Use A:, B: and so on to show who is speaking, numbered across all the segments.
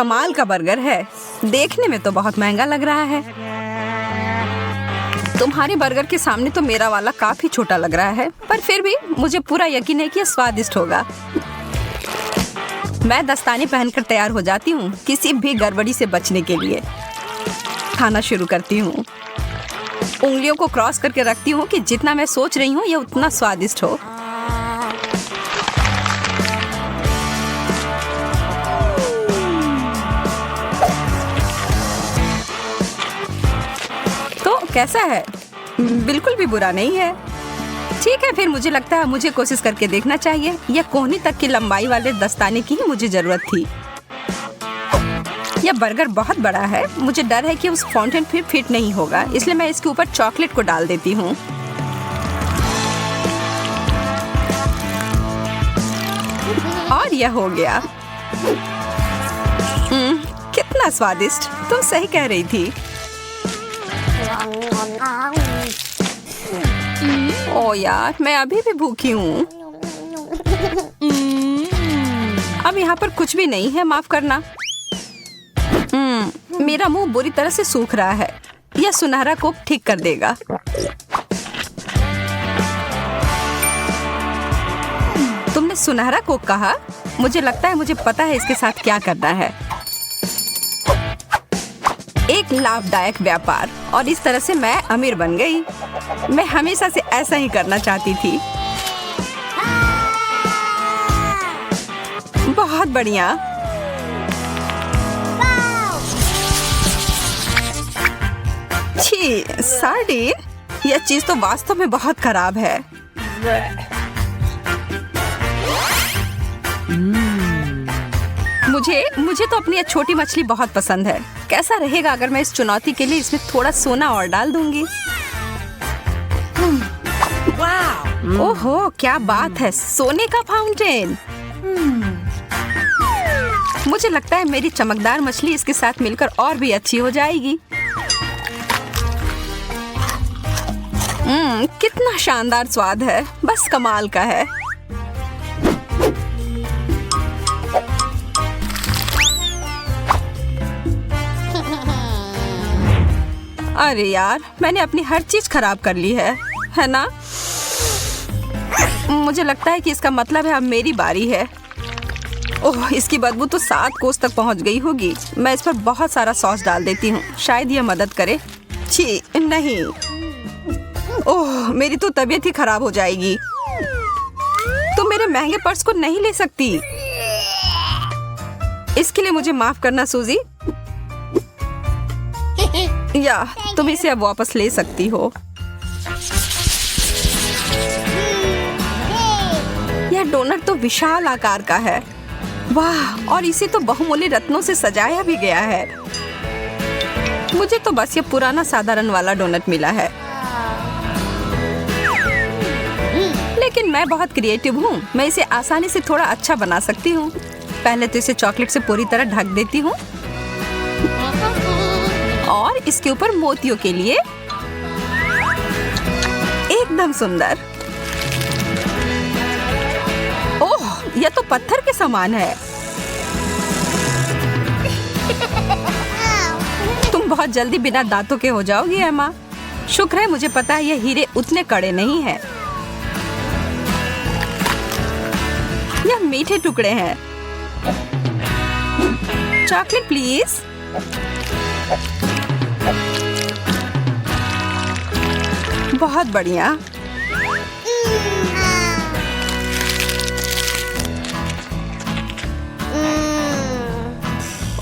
A: कमाल का बर्गर है। देखने में तो बहुत महंगा लग रहा है। तुम्हारे बर्गर के सामने तो मेरा वाला काफी छोटा लग रहा है, पर फिर भी मुझे पूरा यकीन है कि यह स्वादिष्ट होगा। मैं दस्ताने पहनकर तैयार हो जाती हूँ किसी भी गड़बड़ी से बचने के लिए। खाना शुरू करती हूँ। उंगलियों को क्रॉस करके रखती हूँ कि जितना मैं सोच रही हूँ यह उतना स्वादिष्ट हो। तो कैसा है? बिल्कुल भी बुरा नहीं है। ठीक है, फिर मुझे लगता है मुझे कोशिश करके देखना चाहिए। यह कोहनी तक की लंबाई वाले दस्ताने की ही मुझे जरूरत थी। यह बर्गर बहुत बड़ा है। मुझे डर है कि उस फाउंटेन फिर फिट नहीं होगा, इसलिए मैं इसके ऊपर चॉकलेट को डाल देती हूँ। और यह हो गया। कितना स्वादिष्ट। तुम सही कह रही थी। ओ यार, मैं अभी भी भूखी हूँ। अब यहाँ पर कुछ भी नहीं है, माफ करना। मेरा मुंह बुरी तरह से सूख रहा है। यह सुनहरा कोक ठीक कर देगा। तुमने सुनहरा कोक कहा? मुझे लगता है मुझे पता है इसके साथ क्या करना है। एक लाभदायक व्यापार, और इस तरह से मैं अमीर बन गई। मैं हमेशा से ऐसा ही करना चाहती थी। बहुत बढ़िया। छी, सार्डिन। यह चीज तो वास्तव में बहुत खराब है। मुझे तो अपनी यह छोटी मछली बहुत पसंद है। कैसा रहेगा अगर मैं इस चुनौती के लिए इसमें थोड़ा सोना और डाल दूंगी? ओहो, क्या बात है, सोने का फाउंटेन। मुझे लगता है मेरी चमकदार मछली इसके साथ मिलकर और भी अच्छी हो जाएगी। कितना शानदार स्वाद है, बस कमाल का है। अरे यार, मैंने अपनी हर चीज खराब कर ली है ना? मुझे लगता है कि इसका मतलब है अब मेरी बारी है। ओह, इसकी बदबू तो 7 कोस तक पहुंच गई होगी। मैं इस पर बहुत सारा सॉस डाल देती हूँ, शायद यह मदद करे। छी, नहीं। ओह, मेरी तो तबीयत ही खराब हो जाएगी। तुम मेरे महंगे पर्स को नहीं ले सकती। इसके लिए मुझे माफ करना सूजी। या तुम इसे अब वापस ले सकती हो। यह डोनट तो विशाल आकार का है। वाह, और इसे तो बहुमूल्य रत्नों से सजाया भी गया है। मुझे तो बस ये पुराना साधारण वाला डोनट मिला है। लेकिन मैं बहुत क्रिएटिव हूँ। मैं इसे आसानी से थोड़ा अच्छा बना सकती हूँ। पहले तो इसे चॉकलेट से पूरी तरह ढक देती हूँ और इसके ऊपर मोतियों के लिए एकदम सुंदर। ओह, यह तो पत्थर के समान है। तुम बहुत जल्दी बिना दांतों के हो जाओगी एमा। शुक्र है मुझे पता है ये हीरे उतने कड़े नहीं हैं। यह मीठे टुकड़े हैं। Chocolate please. बहुत बढ़िया।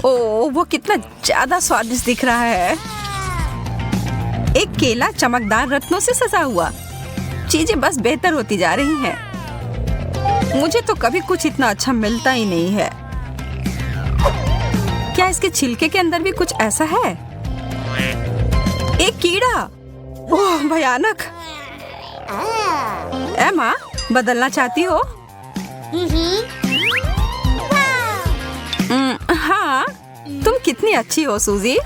A: ओह, वो कितना ज्यादा स्वादिष्ट दिख रहा है। एक केला चमकदार रत्नों से सजा हुआ। चीजें बस बेहतर होती जा रही हैं। मुझे तो कभी कुछ इतना अच्छा मिलता ही नहीं है। क्या इसके छिलके के अंदर भी कुछ ऐसा है? एक कीड़ा। ओह, भयानक। एमा, बदलना चाहती हो? हाँ, तुम कितनी अच्छी हो सूजी।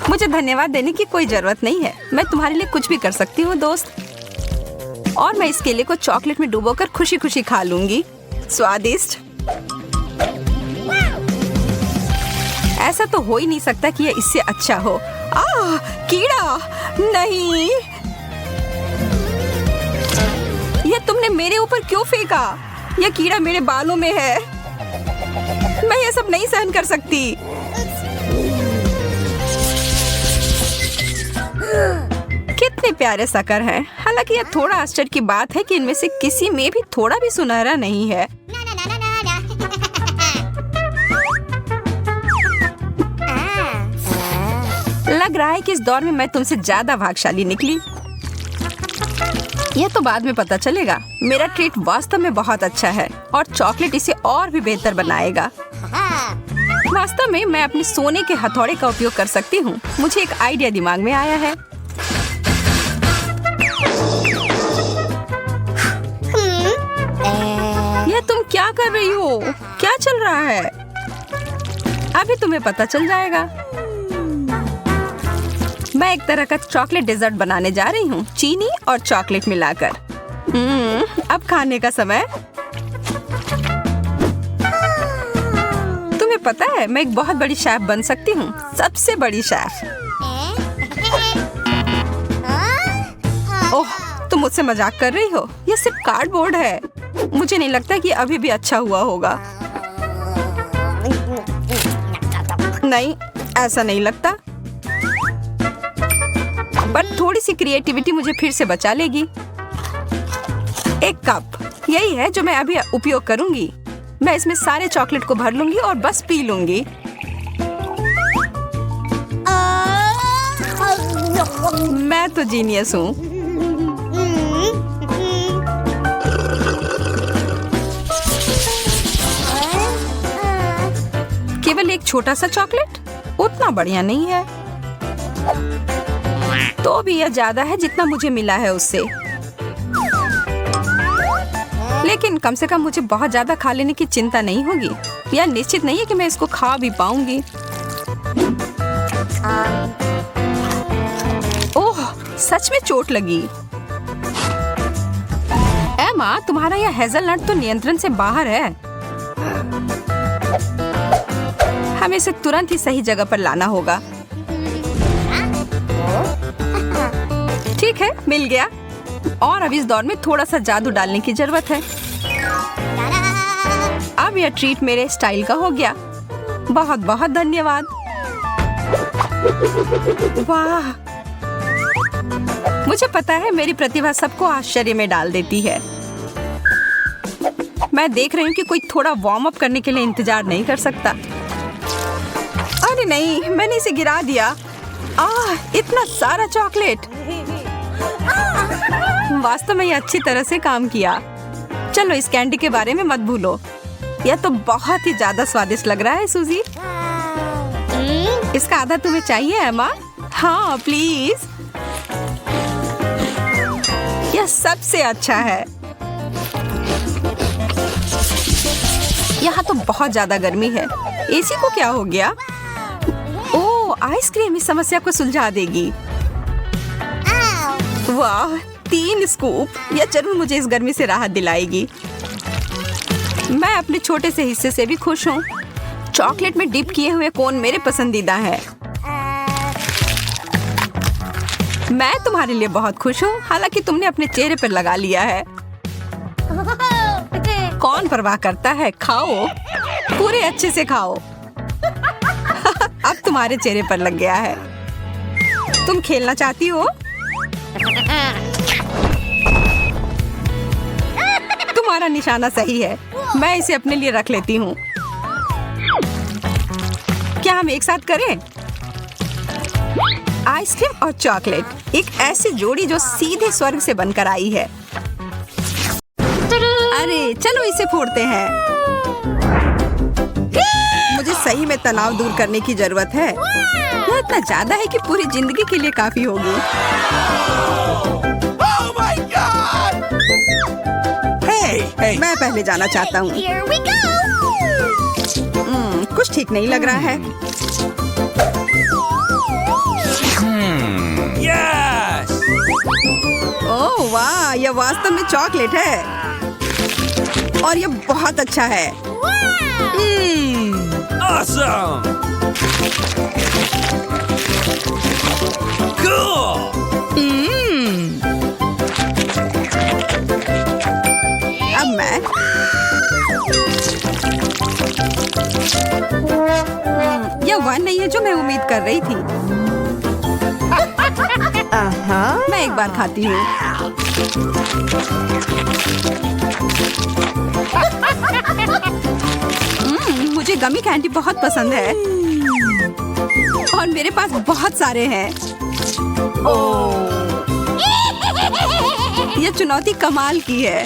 A: मुझे धन्यवाद देने की कोई जरूरत नहीं है। मैं तुम्हारे लिए कुछ भी कर सकती हूँ दोस्त। और मैं इस केले को चॉकलेट में डुबोकर खुशी खुशी खा लूंगी। स्वादिष्ट। ऐसा तो हो ही नहीं सकता कि ये इससे अच्छा हो। कीड़ा! नहीं, ये तुमने मेरे ऊपर क्यों फेंका? यह कीड़ा मेरे बालों में है। मैं ये सब नहीं सहन कर सकती। कितने प्यारे शक्कर हैं। हालांकि यह थोड़ा आश्चर्य की बात है कि इनमें से किसी में भी थोड़ा भी सुनहरा नहीं है। लग रहा है कि इस दौर में मैं तुमसे ज्यादा भाग्यशाली निकली। यह तो बाद में पता चलेगा। मेरा ट्रीट वास्तव में बहुत अच्छा है और चॉकलेट इसे और भी बेहतर बनाएगा। वास्तव में मैं अपने सोने के हथौड़े का उपयोग कर सकती हूँ। मुझे एक आइडिया दिमाग में आया है। यह तुम क्या कर रही हो? क्या चल रहा है? अभी तुम्हें पता चल जाएगा। मैं एक तरह का चॉकलेट डेजर्ट बनाने जा रही हूँ, चीनी और चॉकलेट मिलाकर। अब खाने का समय। तुम्हें पता है मैं एक बहुत बड़ी शेफ बन सकती हूँ, सबसे बड़ी शेफ। ओह, तुम मुझसे मजाक कर रही हो? यह सिर्फ कार्डबोर्ड है। मुझे नहीं लगता कि अभी भी अच्छा हुआ होगा। नहीं, ऐसा नहीं लगता। पर थोड़ी सी क्रिएटिविटी मुझे फिर से बचा लेगी। एक कप, यही है जो मैं अभी उपयोग करूंगी। मैं इसमें सारे चॉकलेट को भर लूंगी और बस पी लूंगी। मैं तो जीनियस हूँ। केवल एक छोटा सा चॉकलेट उतना बढ़िया नहीं है। तो भी यह ज्यादा है जितना मुझे मिला है उससे। लेकिन कम से कम मुझे बहुत ज्यादा खा लेने की चिंता नहीं होगी। यह निश्चित नहीं है कि मैं इसको खा भी पाऊंगी। ओह, सच में चोट लगी। एमा, तुम्हारा यह हेज़लनट तो नियंत्रण से बाहर है। हमें इसे तुरंत ही सही जगह पर लाना होगा। ठीक है, मिल गया। और अब इस दौर में थोड़ा सा जादू डालने की जरूरत है। अब यह ट्रीट मेरे स्टाइल का हो गया। बहुत बहुत धन्यवाद। वाह, मुझे पता है मेरी प्रतिभा सबको आश्चर्य में डाल देती है। मैं देख रही हूँ कि कोई थोड़ा वार्म अप करने के लिए इंतजार नहीं कर सकता। अरे नहीं, मैंने इसे गिरा दिया। इतना सारा चॉकलेट। वास्तव में ये अच्छी तरह से काम किया। चलो, इस कैंडी के बारे में मत भूलो। यह तो बहुत ही ज्यादा स्वादिष्ट लग रहा है सूजी। इसका आधा तुम्हें चाहिए एमा? हाँ प्लीज। यह सबसे अच्छा है। यहाँ तो बहुत ज्यादा गर्मी है। एसी को क्या हो गया? ओह, आइसक्रीम इस समस्या को सुलझा देगी। वाह, 3 स्कूप। यह जरूर मुझे इस गर्मी से राहत दिलाएगी। मैं अपने छोटे से हिस्से से भी खुश हूँ। चॉकलेट में डिप किए हुए कोन मेरे पसंदीदा है। मैं तुम्हारे लिए बहुत खुश हूँ, हालांकि तुमने अपने चेहरे पर लगा लिया है। कौन परवाह करता है? खाओ, पूरे अच्छे से खाओ। अब तुम्हारे चेहरे पर लग गया है। तुम खेलना चाहती हो? तुम्हारा निशाना सही है। मैं इसे अपने लिए रख लेती हूँ। क्या हम एक साथ करें? आइसक्रीम और चॉकलेट, एक ऐसी जोड़ी जो सीधे स्वर्ग से बनकर आई है। अरे चलो इसे फोड़ते हैं। मुझे सही में तनाव दूर करने की जरूरत है। यह इतना ज्यादा है कि पूरी जिंदगी के लिए काफी होगी। Hey. मैं पहले जाना चाहता हूँ। कुछ ठीक नहीं लग रहा है।
B: Yes!
A: ओह वाह, यह वास्तव में चॉकलेट है और यह बहुत अच्छा है।
B: Awesome! Cool!
A: अब मैं यह वह नहीं है जो मैं उम्मीद कर रही थी। मैं एक बार खाती हूँ। मुझे गमी कैंडी बहुत पसंद है और मेरे पास बहुत सारे हैं। यह चुनौती कमाल की है।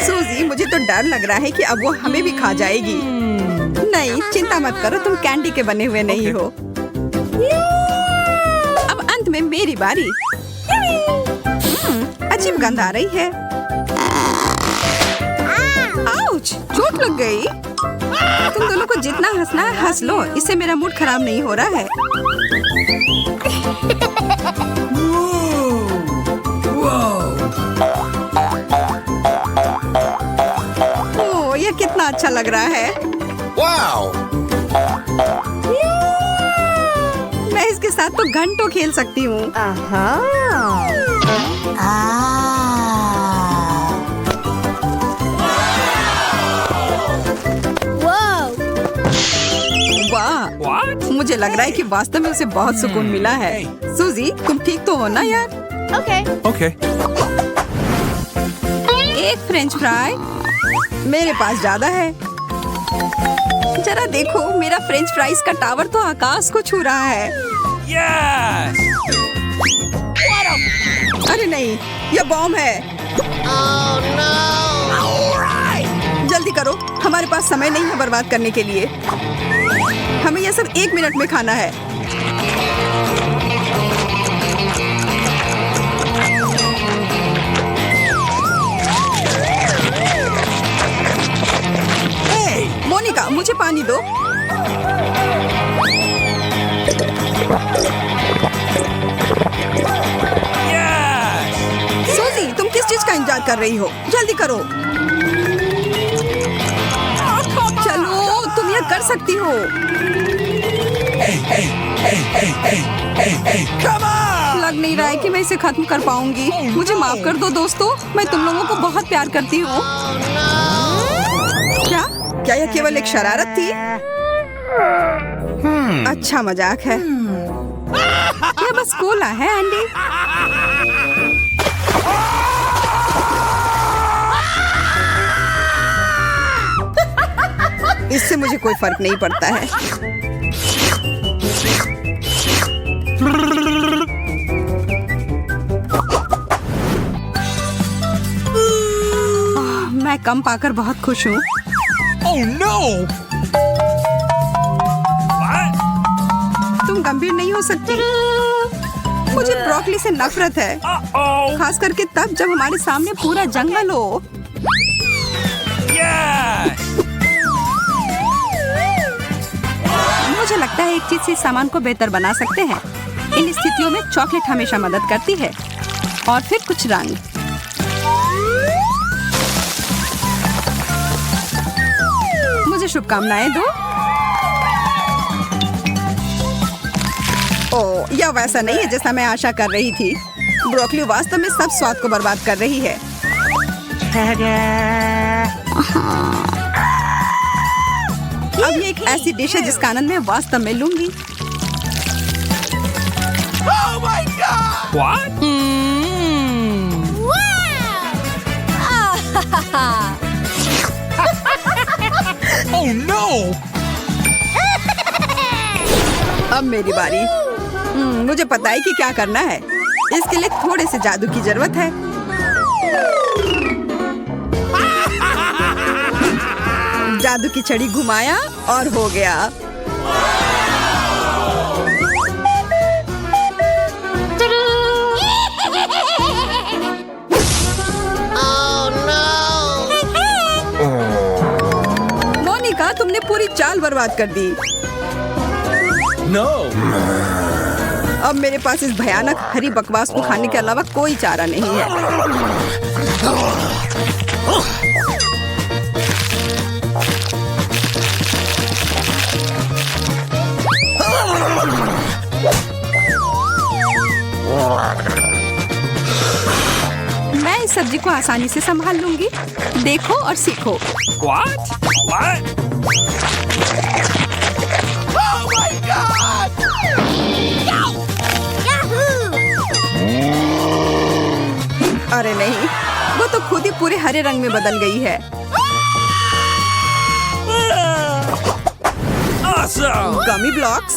A: सूजी, मुझे तो डर लग रहा है कि अब वो हमें भी खा जाएगी। नहीं, चिंता मत करो, तुम कैंडी के बने हुए नहीं हो। अब अंत में मेरी बारी। अजीब गंध आ रही है। आउच! चोट लग गई। तुम दोनों को जितना हंसना है हंस लो, इससे मेरा मूड खराब नहीं हो रहा है। ओह, ये कितना अच्छा लग रहा है। मैं इसके साथ तो घंटों खेल सकती हूँ। वाह! मुझे लग रहा है कि वास्तव में उसे बहुत सुकून मिला है। सूजी, तुम ठीक तो हो ना यार?
B: Okay.
A: एक फ्रेंच फ्राई मेरे पास ज्यादा है। जरा देखो, मेरा फ्रेंच फ्राइज का टावर तो आकाश को छू रहा है।
B: Yes!
A: अरे नहीं, यह बॉम्ब है। जल्दी करो, हमारे पास समय नहीं है बर्बाद करने के लिए। हमें यह सब 1 मिनट में खाना है। मोनिका, मुझे पानी दो।
B: Yes!
A: सूजी, तुम किस चीज का इंतजार कर रही हो? जल्दी करो। चलो, तुम यह कर सकती हो। लग नहीं रहा है कि मैं इसे खत्म कर पाऊंगी। मुझे माफ कर दो दोस्तों, मैं तुम लोगों को बहुत प्यार करती हूँ। क्या यह केवल एक शरारत थी? अच्छा मजाक है। यह बस कोला है एंडी। इससे मुझे कोई फर्क नहीं पड़ता है। मैं कम पाकर बहुत खुश हूँ।
B: Oh no! What?
A: तुम गंभीर नहीं हो सकती। मुझे ब्रोकली से नफरत है,
B: Uh-oh!
A: खास करके तब जब हमारे सामने पूरा जंगल हो।
B: Yes!
A: मुझे लगता है एक चीज से इस सामान को बेहतर बना सकते हैं। इन स्थितियों में चॉकलेट हमेशा मदद करती है। और फिर कुछ रंग। मुझे शुभकामनाएं दो। ओह, यह वैसा नहीं है जैसा मैं आशा कर रही थी। ब्रोकली वास्तव में सब स्वाद को बर्बाद कर रही है। अब ये एक ऐसी डिश है जिसका आनंद मैं वास्तव में लूंगी।
B: Oh my God! What? Oh no!
A: अब मेरी बारी। मुझे पता है कि क्या करना है। इसके लिए थोड़े से जादू की जरूरत है। जादू की छड़ी घुमाया और हो गया। मोनिका, तुमने पूरी चाल बर्बाद कर दी।
B: No!
A: अब मेरे पास इस भयानक हरी बकवास को खाने के अलावा कोई चारा नहीं है। मैं इस सब्जी को आसानी से संभाल लूंगी। देखो और सीखो।
B: What? What? Oh my God!
A: अरे नहीं, वो तो खुद ही पूरे हरे रंग में बदल गई है।
B: Awesome!
A: गमी ब्लॉक्स,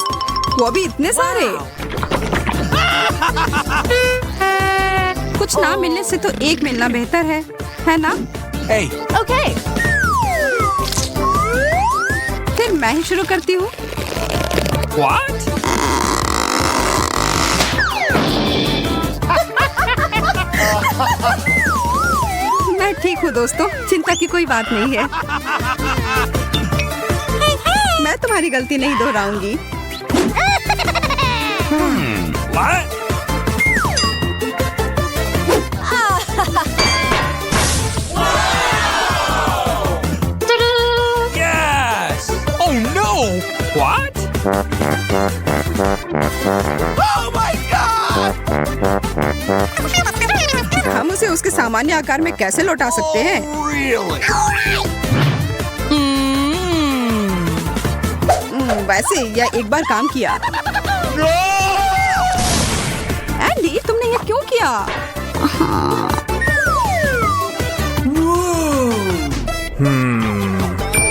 A: वो भी इतने सारे। कुछ ना मिलने से तो एक मिलना बेहतर है ना?
B: Hey,
C: Okay.
A: फिर मैं ही शुरू करती हूँ।
B: what?
A: मैं ठीक हूँ दोस्तों, चिंता की कोई बात नहीं है। मैं तुम्हारी गलती नहीं दोहराऊंगी।
B: What? Yes! Oh no! What? Oh my God!
A: हम उसे उसके सामान्य आकार में कैसे लौटा सकते हैं?
B: Really?
A: वैसे यह एक बार काम किया। एंडी, तुमने यह क्यों किया?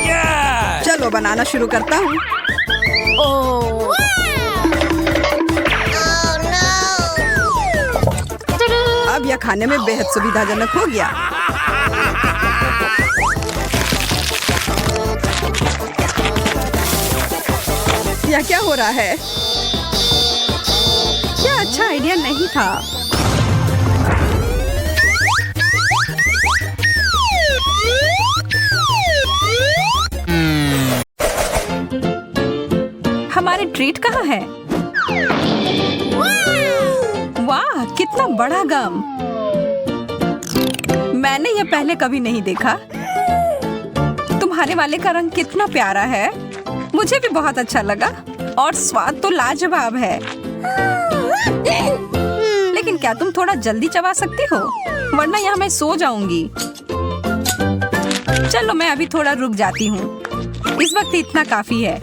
B: Yes!
A: चलो बनाना शुरू करता हूँ।
C: Oh.
A: अब यह खाने में बेहद सुविधाजनक हो गया। यह क्या हो रहा है? क्या अच्छा आइडिया नहीं था। हमारे ट्रीट कहाँ है? वाह, कितना बड़ा गम! मैंने यह पहले कभी नहीं देखा। तुम्हारे वाले का रंग कितना प्यारा है। मुझे भी बहुत अच्छा लगा और स्वाद तो लाजवाब है। लेकिन क्या तुम थोड़ा जल्दी चबा सकती हो? वरना यहाँ मैं सो जाऊंगी। चलो मैं अभी थोड़ा रुक जाती हूँ। इस वक्त इतना काफी है।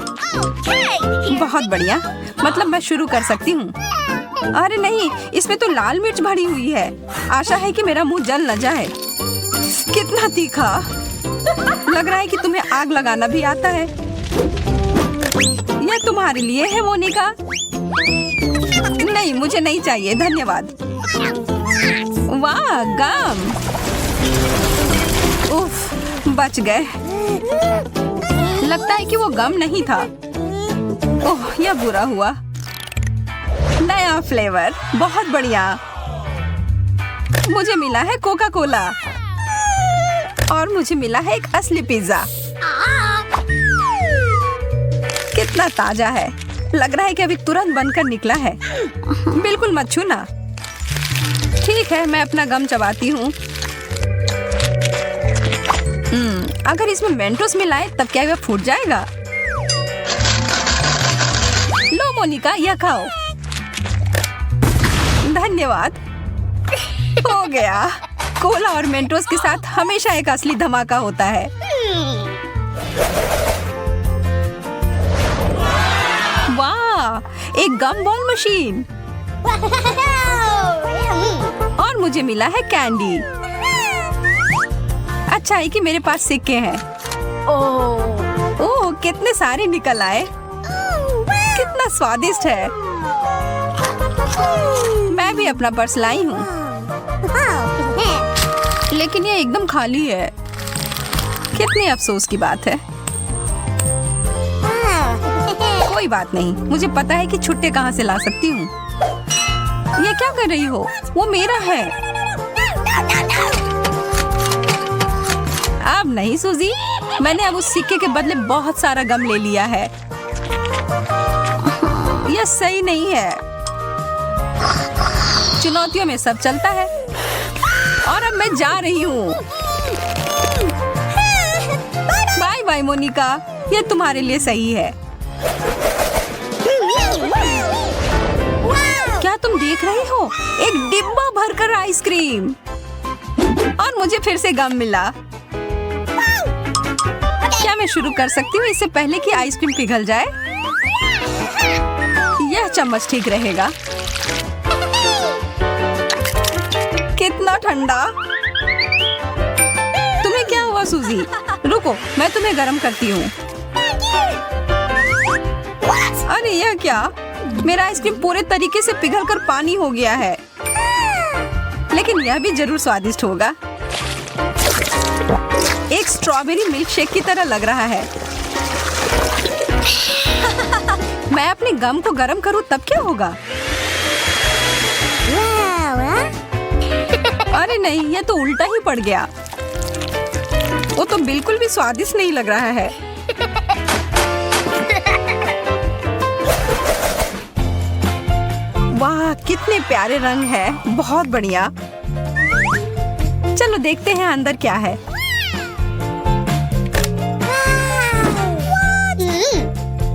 A: बहुत बढ़िया, मतलब मैं शुरू कर सकती हूँ। अरे नहीं, इसमें तो लाल मिर्च भरी हुई है। आशा है कि मेरा मुंह जल न जाए। कितना तीखा! लग रहा है कि तुम्हें आग लगाना भी आता है। यह तुम्हारे लिए है मोनिका। नहीं, मुझे नहीं चाहिए, धन्यवाद। वाह, गम! उफ, बच गए। लगता है कि वो गम नहीं था। ओह, यह बुरा हुआ। नया फ्लेवर, बहुत बढ़िया। मुझे मिला है कोका कोला और मुझे मिला है एक असली पिज्जा। कितना ताजा है। लग रहा है कि अभी तुरंत बनकर निकला है। बिल्कुल मत छूना। ठीक है, मैं अपना गम चबाती हूँ। अगर इसमें मेंटोस मिलाए तब क्या यह फूट जाएगा? लो मोनिका, यह खाओ। धन्यवाद। हो गया। कोला और मेंटोस के साथ हमेशा एक असली धमाका होता है। वाह, एक गम बॉल मशीन। और मुझे मिला है कैंडी। अच्छा है कि मेरे पास सिक्के हैं। ओह, कितने सारे निकल आए। कितना स्वादिष्ट है। मैं भी अपना पर्स लाई हूँ, लेकिन ये एकदम खाली है। कितनी अफसोस की बात है। कोई बात नहीं, मुझे पता है कि छुट्टे कहाँ से ला सकती हूँ। ये क्या कर रही हो? वो मेरा है। अब नहीं सूजी, मैंने अब उस सिक्के के बदले बहुत सारा गम ले लिया है। यह सही नहीं है। चुनौतियों में सब चलता है। और अब मैं जा रही हूँ। बाय बाय मोनिका, ये तुम्हारे लिए सही है। क्या तुम देख रही हो? एक डिब्बा भरकर आइसक्रीम। और मुझे फिर से गम मिला। क्या मैं शुरू कर सकती हूँ इससे पहले कि आइसक्रीम पिघल जाए? यह चम्मच ठीक रहेगा। कितना ठंडा। तुम्हें क्या हुआ सूजी? रुको, मैं तुम्हें गर्म करती हूँ। अरे यह क्या? मेरा आइसक्रीम पूरे तरीके से पिघलकर पानी हो गया है। लेकिन यह भी जरूर स्वादिष्ट होगा। एक स्ट्रॉबेरी मिल्क शेक की तरह लग रहा है। मैं अपने गम को गर्म करूं तब क्या होगा? अरे नहीं, यह तो उल्टा ही पड़ गया। वो तो बिल्कुल भी स्वादिष्ट नहीं लग रहा है। वाह, कितने प्यारे रंग है। बहुत बढ़िया। चलो देखते हैं अंदर क्या है।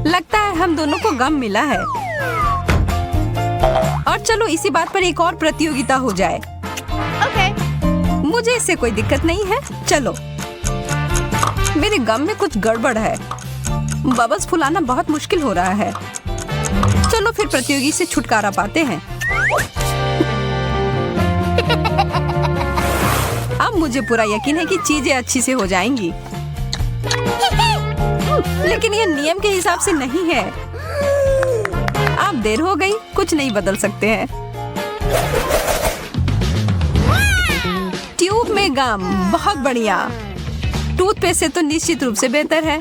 A: लगता है हम दोनों को गम मिला है। और चलो इसी बात पर एक और प्रतियोगिता हो जाए। मुझे इससे कोई दिक्कत नहीं है। चलो। मेरे गम में कुछ गड़बड़ है। बबल्स फुलाना बहुत मुश्किल हो रहा है। चलो फिर प्रतियोगी से छुटकारा पाते हैं। अब मुझे पूरा यकीन है कि चीजें अच्छी से हो जाएंगी। लेकिन ये नियम के हिसाब से नहीं है। अब देर हो गई, कुछ नहीं बदल सकते हैं। ट्यूब में गम, बहुत बढ़िया। टूथपेस्ट से तो निश्चित रूप से बेहतर है।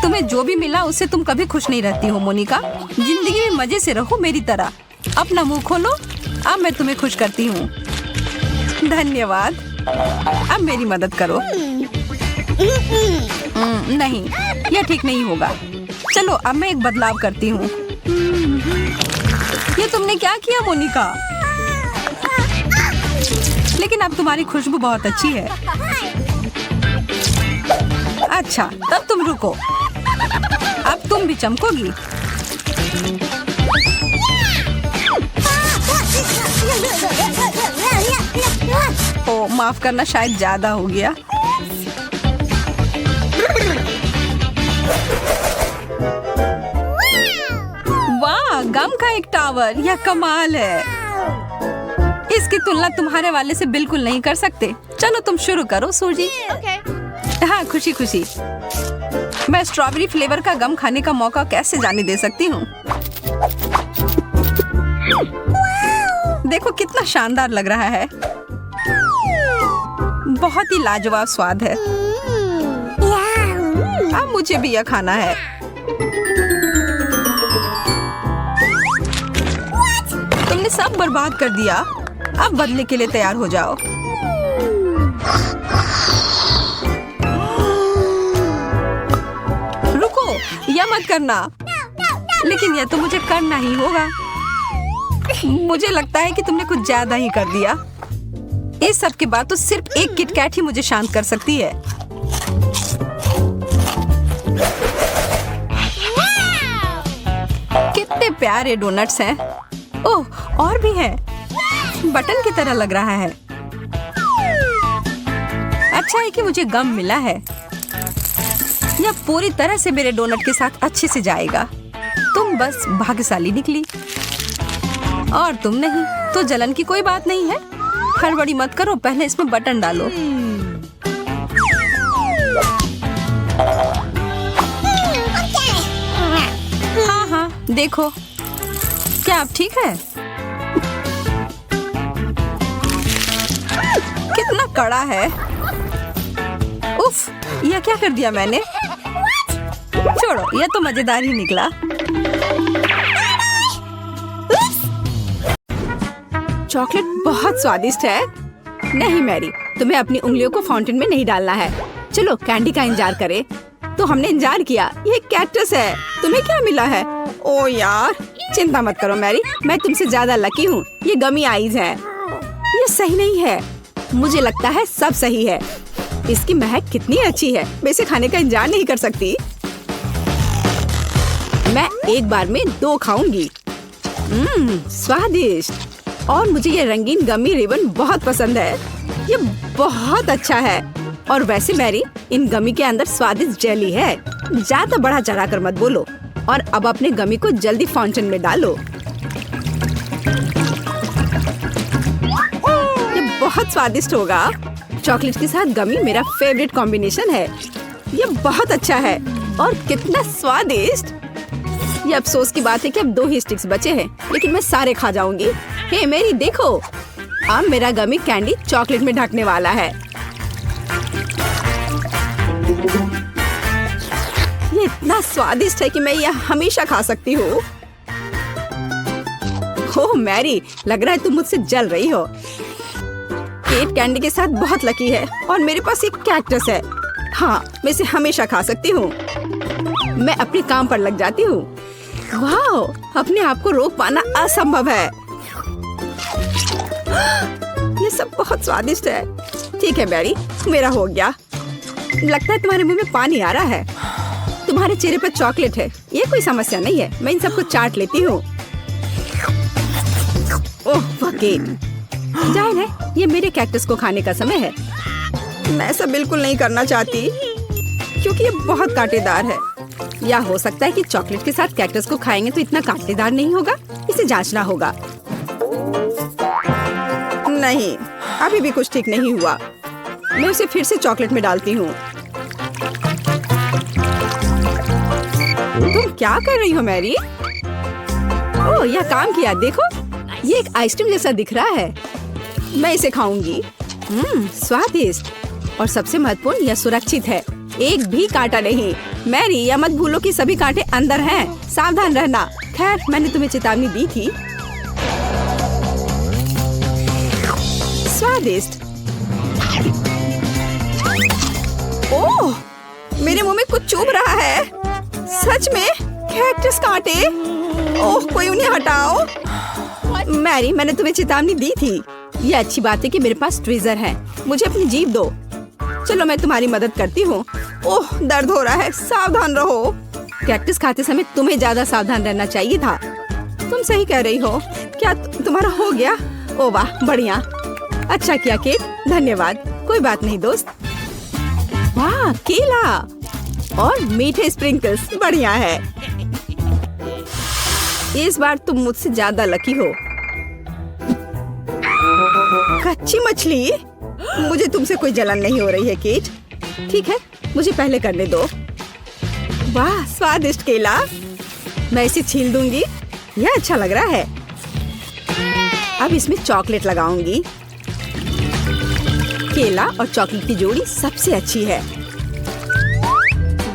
A: तुम्हें जो भी मिला उससे तुम कभी खुश नहीं रहती हो मोनिका। जिंदगी में मजे से रहो मेरी तरह। अपना मुंह खोलो, अब मैं तुम्हें खुश करती हूँ। धन्यवाद। अब मेरी मदद करो। नहीं, यह ठीक नहीं होगा। चलो अब मैं एक बदलाव करती हूँ। ये तुमने क्या किया मोनिका? लेकिन अब तुम्हारी खुशबू बहुत अच्छी है। अच्छा, तब तुम रुको। अब तुम भी चमकोगी। ओ, माफ करना, शायद ज्यादा हो गया। वाह, गम का एक टावर, यह कमाल है। इसकी तुलना तुम्हारे वाले से बिल्कुल नहीं कर सकते। चलो तुम शुरू करो सूजी। हाँ, खुशी खुशी। मैं स्ट्रॉबेरी फ्लेवर का गम खाने का मौका कैसे जाने दे सकती हूँ। देखो कितना शानदार लग रहा है। बहुत ही लाजवाब स्वाद है। अब मुझे भी यह खाना है। तुमने सब बर्बाद कर दिया। अब बदले के लिए तैयार हो जाओ। रुको, यह मत करना। लेकिन यह तो मुझे करना ही होगा। मुझे लगता है कि तुमने कुछ ज्यादा ही कर दिया। इस सब के बाद तो सिर्फ एक किटकैट ही मुझे शांत कर सकती है। कितने प्यारे डोनट्स हैं। ओह, और भी हैं। बटन की तरह लग रहा है। अच्छा है कि मुझे गम मिला है। यह पूरी तरह से मेरे डोनट के साथ अच्छे से जाएगा। तुम बस भाग्यशाली निकली। और तुम नहीं, तो जलन की कोई बात नहीं है। हड़बड़ी मत करो, पहले इसमें बटन डालो। हाँ हाँ, देखो क्या अब ठीक है? कितना कड़ा है। उफ, यह क्या कर दिया मैंने? छोड़ो, यह तो मजेदार ही निकला। चॉकलेट बहुत स्वादिष्ट है। नहीं मैरी, तुम्हें अपनी उंगलियों को फाउंटेन में नहीं डालना है। चलो कैंडी का इंतजार करें। तो हमने इंतजार किया। ये कैक्टस है। तुम्हें क्या मिला है? ओ यार, चिंता मत करो मैरी, मैं तुमसे ज्यादा लकी हूँ। ये गमी आइज है। ये सही नहीं है। मुझे लगता है सब सही है। इसकी महक कितनी अच्छी है। मैं इसे खाने का इंतजार नहीं कर सकती। मैं एक बार में 2 खाऊंगी। स्वादिष्ट। और मुझे ये रंगीन गमी रिबन बहुत पसंद है। ये बहुत अच्छा है। और वैसे मैरी, इन गमी के अंदर स्वादिष्ट जेली है। ज्यादा बढ़ा चढ़ा कर मत बोलो। और अब अपने गमी को जल्दी फाउंटेन में डालो। ये बहुत स्वादिष्ट होगा। चॉकलेट के साथ गमी मेरा फेवरेट कॉम्बिनेशन है। ये बहुत अच्छा है। और कितना स्वादिष्ट। ये अफसोस की बात है कि अब 2 ही स्टिक्स बचे हैं, लेकिन मैं सारे खा जाऊंगी। हे मेरी देखो, अब मेरा गमी कैंडी चॉकलेट में ढकने वाला है। ये इतना स्वादिष्ट है कि मैं यह हमेशा खा सकती हूँ। ओह मैरी, लग रहा है तुम मुझसे जल रही हो। केट कैंडी के साथ बहुत लकी है और मेरे पास एक कैक्टस है। हाँ, मैं इसे हमेशा खा सकती हूँ। मैं अपने काम पर लग जाती हूँ। वाह, अपने आप को रोक पाना असंभव है। ये सब बहुत स्वादिष्ट है। ठीक है मैरी, मेरा हो गया। लगता है तुम्हारे मुंह में पानी आ रहा है। तुम्हारे चेहरे पर चॉकलेट है। ये कोई समस्या नहीं है। मैं इन सबको चाट लेती हूँ। ओह वकील, जाहिर है ये मेरे कैक्टस को खाने का समय है। मैं ऐसा बिल्कुल नहीं करना चाहती क्योंकि ये बहुत कांटेदार है। या हो सकता है कि चॉकलेट के साथ कैक्टस को खाएंगे तो इतना कांटेदार नहीं होगा। इसे जांचना होगा। नहीं, अभी भी कुछ ठीक नहीं हुआ। मैं उसे फिर से चॉकलेट में डालती हूँ। तुम क्या कर रही हो मैरी? ओह, यह काम किया। देखो, ये एक आइसक्रीम जैसा दिख रहा है। मैं इसे खाऊंगी। स्वादिष्ट। और सबसे महत्वपूर्ण, यह सुरक्षित है। एक भी कांटा नहीं। मैरी, यह मत भूलो कि सभी कांटे अंदर हैं। सावधान रहना। खैर, मैंने तुम्हें चेतावनी दी थी। स्वादिष्ट। ओह, मेरे मुंह में कुछ चुभ रहा है। सच में कैक्टस कांटे। ओह, कोई उन्हें हटाओ। मैरी, मैंने तुम्हें चेतावनी दी थी। ये अच्छी बात है कि मेरे पास ट्विज़र है। मुझे अपनी जीभ दो। चलो, मैं तुम्हारी मदद करती हूँ। ओह, दर्द हो रहा है। सावधान रहो। कैक्टस खाते समय तुम्हें ज्यादा सावधान रहना चाहिए था। तुम सही कह रही हो। क्या तुम्हारा हो गया? ओह वाह, बढ़िया। अच्छा किया केट, धन्यवाद। कोई बात नहीं दोस्त। वाह, केला और मीठे स्प्रिंकल्स, बढ़िया है। इस बार तुम मुझसे ज्यादा लकी हो। कच्ची मछली? मुझे तुमसे कोई जलन नहीं हो रही है केट। ठीक है, मुझे पहले करने दो। वाह, स्वादिष्ट केला। मैं इसे छील दूंगी। यह अच्छा लग रहा है। अब इसमें चॉकलेट लगाऊंगी। केला और चॉकलेट की जोड़ी सबसे अच्छी है।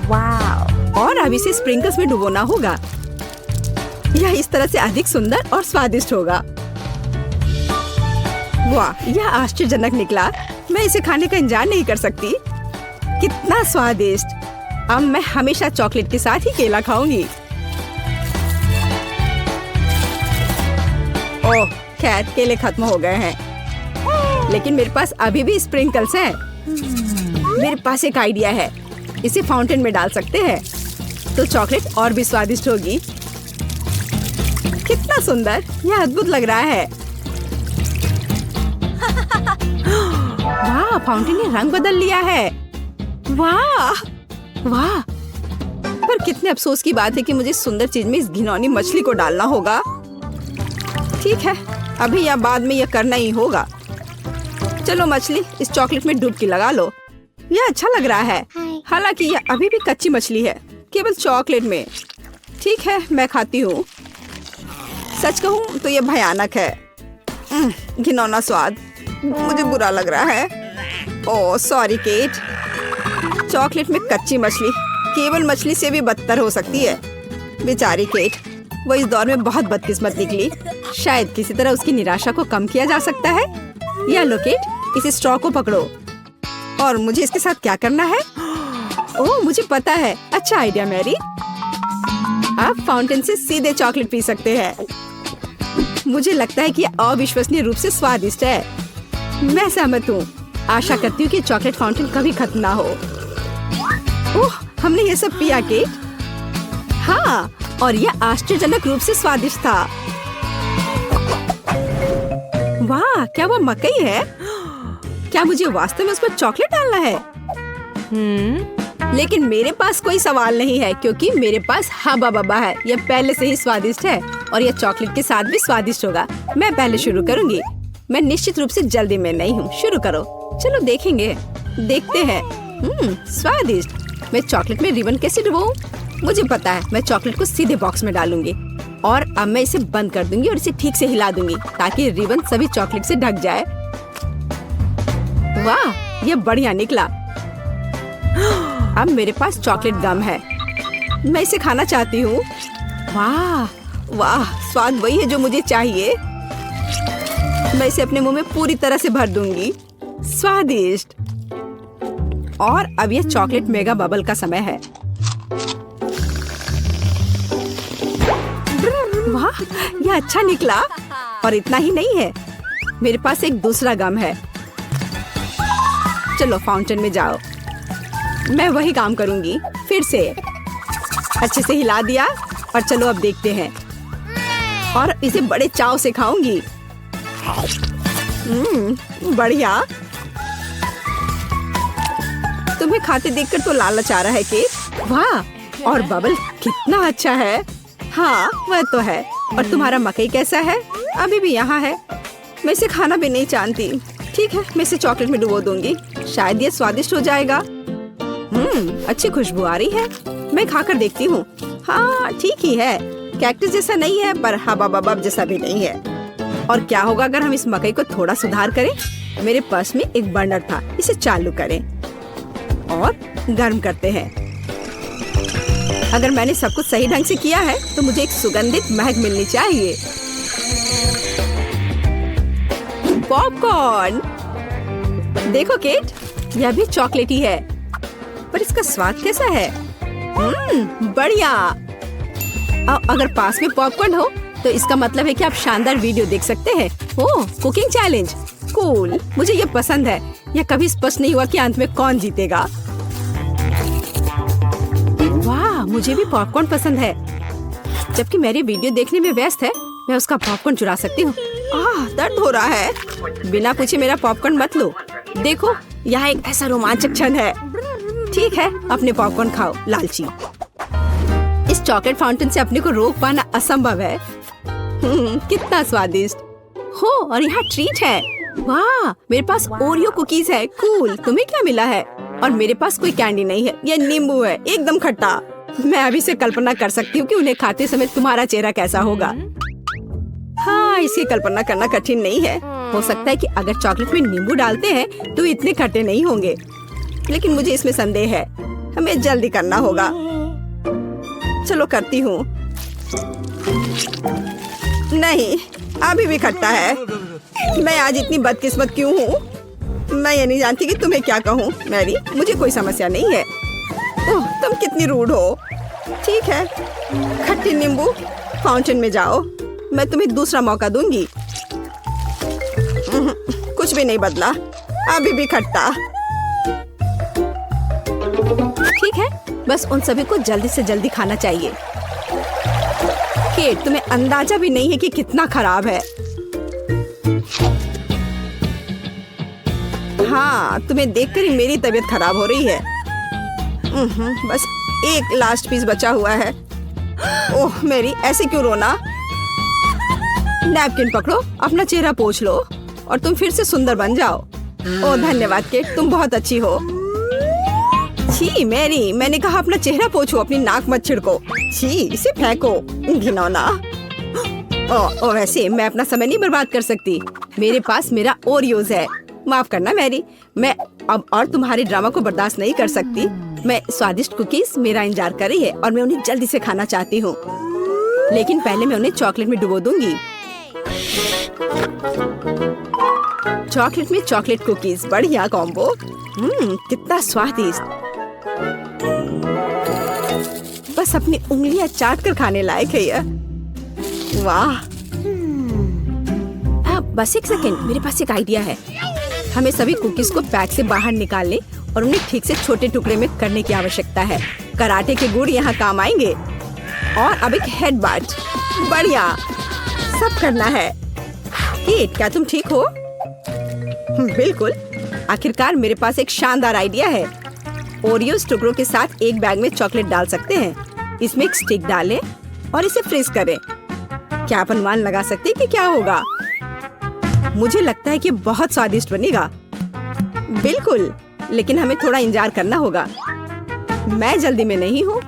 A: वाह। और अब इसे स्प्रिंकल्स में डुबोना होगा। यह इस तरह से अधिक सुंदर और स्वादिष्ट होगा। वाह, यह आश्चर्यजनक निकला। मैं इसे खाने का इंतजार नहीं कर सकती। कितना स्वादिष्ट। अब मैं हमेशा चॉकलेट के साथ ही केला खाऊंगी। ओह, खैर केले खत्म हो गए हैं, लेकिन मेरे पास अभी भी स्प्रिंकल्स हैं। मेरे पास एक आइडिया है। इसे फाउंटेन में डाल सकते हैं तो चॉकलेट और भी स्वादिष्ट होगी। कितना सुंदर, यह अद्भुत लग रहा है। वाह, फाउंटेन ने रंग बदल लिया है। वाह वाह। पर कितने अफसोस की बात है कि मुझे सुंदर चीज में इस घिनौनी मछली को डालना होगा। ठीक है, अभी या बाद में यह करना ही होगा। चलो मछली, इस चॉकलेट में डुबकी लगा लो। यह अच्छा लग रहा है। हालांकि यह अभी भी कच्ची मछली है, केवल चॉकलेट में। ठीक है, मैं खाती हूँ। सच कहूँ तो यह भयानक है। घिनौना स्वाद, मुझे बुरा लग रहा है। Oh sorry cat. चॉकलेट में कच्ची मछली केवल मछली से भी बदतर हो सकती है। बेचारी केट, वो इस दौर में बहुत बदकिस्मत निकली। शायद किसी तरह उसकी निराशा को कम किया जा सकता है। या लो केट, इस स्ट्रॉ को पकड़ो। और मुझे इसके साथ क्या करना है? ओह मुझे पता है, अच्छा आइडिया मैरी। आप फाउंटेन से सीधे चॉकलेट पी सकते हैं। मुझे लगता है कि यह अविश्वसनीय रूप से स्वादिष्ट है। मैं सहमत हूँ। आशा करती हूँ कि चॉकलेट फाउंटेन कभी खत्म ना हो। ओह हमने ये सब पिया केट। हाँ, और यह आश्चर्यजनक रूप से स्वादिष्ट था। वाह, क्या वो मकई है? क्या मुझे वास्तव में उस पर चॉकलेट डालना है? लेकिन मेरे पास कोई सवाल नहीं है क्योंकि मेरे पास हब्बा बब्बा है। यह पहले से ही स्वादिष्ट है और यह चॉकलेट के साथ भी स्वादिष्ट होगा। मैं पहले शुरू करूंगी। मैं निश्चित रूप से जल्दी में नहीं हूँ। शुरू करो। चलो देखेंगे, देखते हैं। स्वादिष्ट। मैं चॉकलेट में रिबन कैसे डुबाऊं? मुझे पता है, मैं चॉकलेट को सीधे बॉक्स में डालूंगी और अब मैं इसे बंद कर दूंगी और इसे ठीक से हिला दूंगी ताकि रिबन सभी चॉकलेट से ढक जाए। वाह, ये बढ़िया निकला। अब मेरे पास चॉकलेट गम है। मैं इसे खाना चाहती हूँ। वाह वाह, स्वाद वही है जो मुझे चाहिए। मैं इसे अपने मुंह में पूरी तरह से भर दूंगी। स्वादिष्ट। और अब यह चॉकलेट मेगा बबल का समय है। वाह, यह अच्छा निकला। और इतना ही नहीं है, मेरे पास एक दूसरा गम है। चलो फाउंटेन में जाओ। मैं वही काम करूंगी फिर से। अच्छे से हिला दिया और चलो अब देखते हैं। और इसे बड़े चाव से खाऊंगी। बढ़िया। तुम्हें खाते देखकर तो लालच आ रहा है कि वाह, और बबल कितना अच्छा है। हाँ वह तो है। और तुम्हारा मकई कैसा है? अभी भी यहाँ है। मैं इसे खाना भी नहीं जानती। ठीक है, मैं इसे चॉकलेट में डुबो दूंगी। शायद ये स्वादिष्ट हो जाएगा। अच्छी खुशबू आ रही है। मैं खाकर देखती हूँ। हाँ ठीक ही है। कैक्टस जैसा नहीं है पर हबा बबब जैसा भी नहीं है। और क्या होगा अगर हम इस मकई को थोड़ा सुधार करें? मेरे पास में एक बर्नर था, इसे चालू करें और गर्म करते हैं। अगर मैंने सब कुछ सही ढंग से किया है तो मुझे एक सुगंधित महक मिलनी चाहिए। पॉपकॉर्न। देखो केट, यह भी चॉकलेटी है पर इसका स्वाद कैसा है? बढ़िया। अगर पास में पॉपकॉर्न हो तो इसका मतलब है कि आप शानदार वीडियो देख सकते हैं। ओह, कुकिंग चैलेंज। कूल, मुझे ये पसंद है। यह कभी स्पष्ट नहीं हुआ कि अंत में कौन जीतेगा। वाह, मुझे भी पॉपकॉर्न पसंद है। जबकि मेरी वीडियो देखने में व्यस्त है, मैं उसका पॉपकॉर्न चुरा सकती हूँ। दर्द हो रहा है। बिना पूछे मेरा पॉपकॉर्न मत लो। देखो, यहाँ एक ऐसा रोमांचक क्षण है। ठीक है, अपने पॉपकॉर्न खाओ लालची। इस चॉकलेट फाउंटेन से अपने को रोक पाना असंभव है। कितना स्वादिष्ट हो। और यहाँ ट्रीट है। वाह, मेरे पास ओरियो कुकीज है। कूल। तुम्हें क्या मिला है? और मेरे पास कोई कैंडी नहीं है। यह नींबू है, एकदम खट्टा। मैं अभी से कल्पना कर सकती हूँ कि उन्हें खाते समय तुम्हारा चेहरा कैसा होगा। हाँ, इसकी कल्पना करना कठिन नहीं है। हो सकता है कि अगर चॉकलेट में नींबू डालते हैं तो इतने खट्टे नहीं होंगे, लेकिन मुझे इसमें संदेह है। हमें जल्दी करना होगा। चलो करती हूँ। नहीं, अभी भी खट्टा है। मैं आज इतनी बदकिस्मत क्यों हूँ? मैं ये नहीं जानती कि तुम्हें क्या कहूँ। मैरी, मुझे कोई समस्या नहीं है। ओह, तुम कितनी रूड हो। ठीक है, खट्टी नींबू, फाउंटेन में जाओ। मैं तुम्हें दूसरा मौका दूंगी। कुछ भी नहीं बदला, अभी भी खट्टा। ठीक है, बस उन सभी को जल्दी से जल्दी खाना चाहिए। केट, तुम्हें अंदाजा भी नहीं है कि कितना खराब है। हाँ, तुम्हें देखकर ही मेरी तबीयत खराब हो रही है। बस एक लास्ट पीस बचा हुआ है। ओह मेरी, ऐसे क्यों रोना? नैपकिन पकड़ो, अपना चेहरा पोंछ लो और तुम फिर से सुंदर बन जाओ। ओह धन्यवाद केट, तुम बहुत अच्छी हो। छी मैरी, मैंने कहा अपना चेहरा पोंछो, अपनी नाक मत छिड़को। छी, इसे फेंको, घिनौना। ओह वैसे मैं अपना समय नहीं बर्बाद कर सकती। मेरे पास मेरा ओरियोज है। माफ करना मैरी, मैं अब और तुम्हारे ड्रामा को बर्दाश्त नहीं कर सकती। मैं स्वादिष्ट कुकीज मेरा इंतजार कर रही है और मैं उन्हें जल्दी से खाना चाहती हूँ, लेकिन पहले मैं उन्हें चॉकलेट में डुबो दूंगी। चॉकलेट में चॉकलेट कुकीज, बढ़िया कॉम्बो। कितना स्वादिष्ट। बस अपनी उंगलियां चाट कर खाने लायक है यह। वाह। बस एक सेकेंड, मेरे पास एक आइडिया है। हमें सभी कुकीज को पैक से बाहर निकालने और उन्हें ठीक से छोटे टुकड़े में करने की आवश्यकता है। कराटे के गुण यहाँ काम आएंगे। और अब एक हेडबट। बढ़िया, सब करना है। केट, क्या तुम ठीक हो? बिल्कुल। आखिरकार मेरे पास एक शानदार आइडिया है। ओरियोस टुकड़ों के साथ एक बैग में चॉकलेट डाल सकते हैं। इसमें एक स्टिक डालें और इसे फ्रीज करें। क्या आप अनुमान लगा सकते हैं कि क्या होगा? मुझे लगता है कि बहुत स्वादिष्ट बनेगा। बिल्कुल, लेकिन हमें थोड़ा इंतजार करना होगा। मैं जल्दी में नहीं हूँ।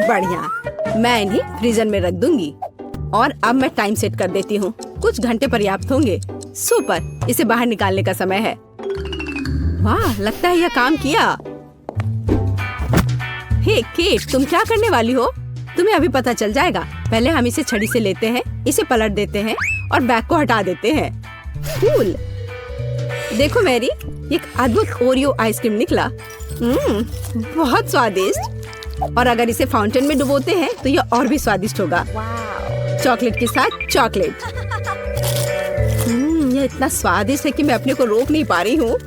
A: बढ़िया, मैं इन्हें फ्रीजर में रख दूंगी। और अब मैं टाइम सेट कर देती हूँ। कुछ घंटे पर्याप्त होंगे। सुपर, इसे बाहर निकालने का समय है। वाह, लगता है यह काम किया। हे केट, तुम क्या करने वाली हो? तुम्हें अभी पता चल जाएगा। पहले हम इसे छड़ी से लेते हैं, इसे पलट देते हैं और बैग को हटा देते हैं। कूल। देखो मैरी, एक अद्भुत ओरियो आइसक्रीम निकला। बहुत स्वादिष्ट। और अगर इसे फाउंटेन में डुबोते हैं तो यह और भी स्वादिष्ट होगा। चॉकलेट के साथ चॉकलेट। यह इतना स्वादिष्ट है कि मैं अपने को रोक नहीं पा रही हूँ।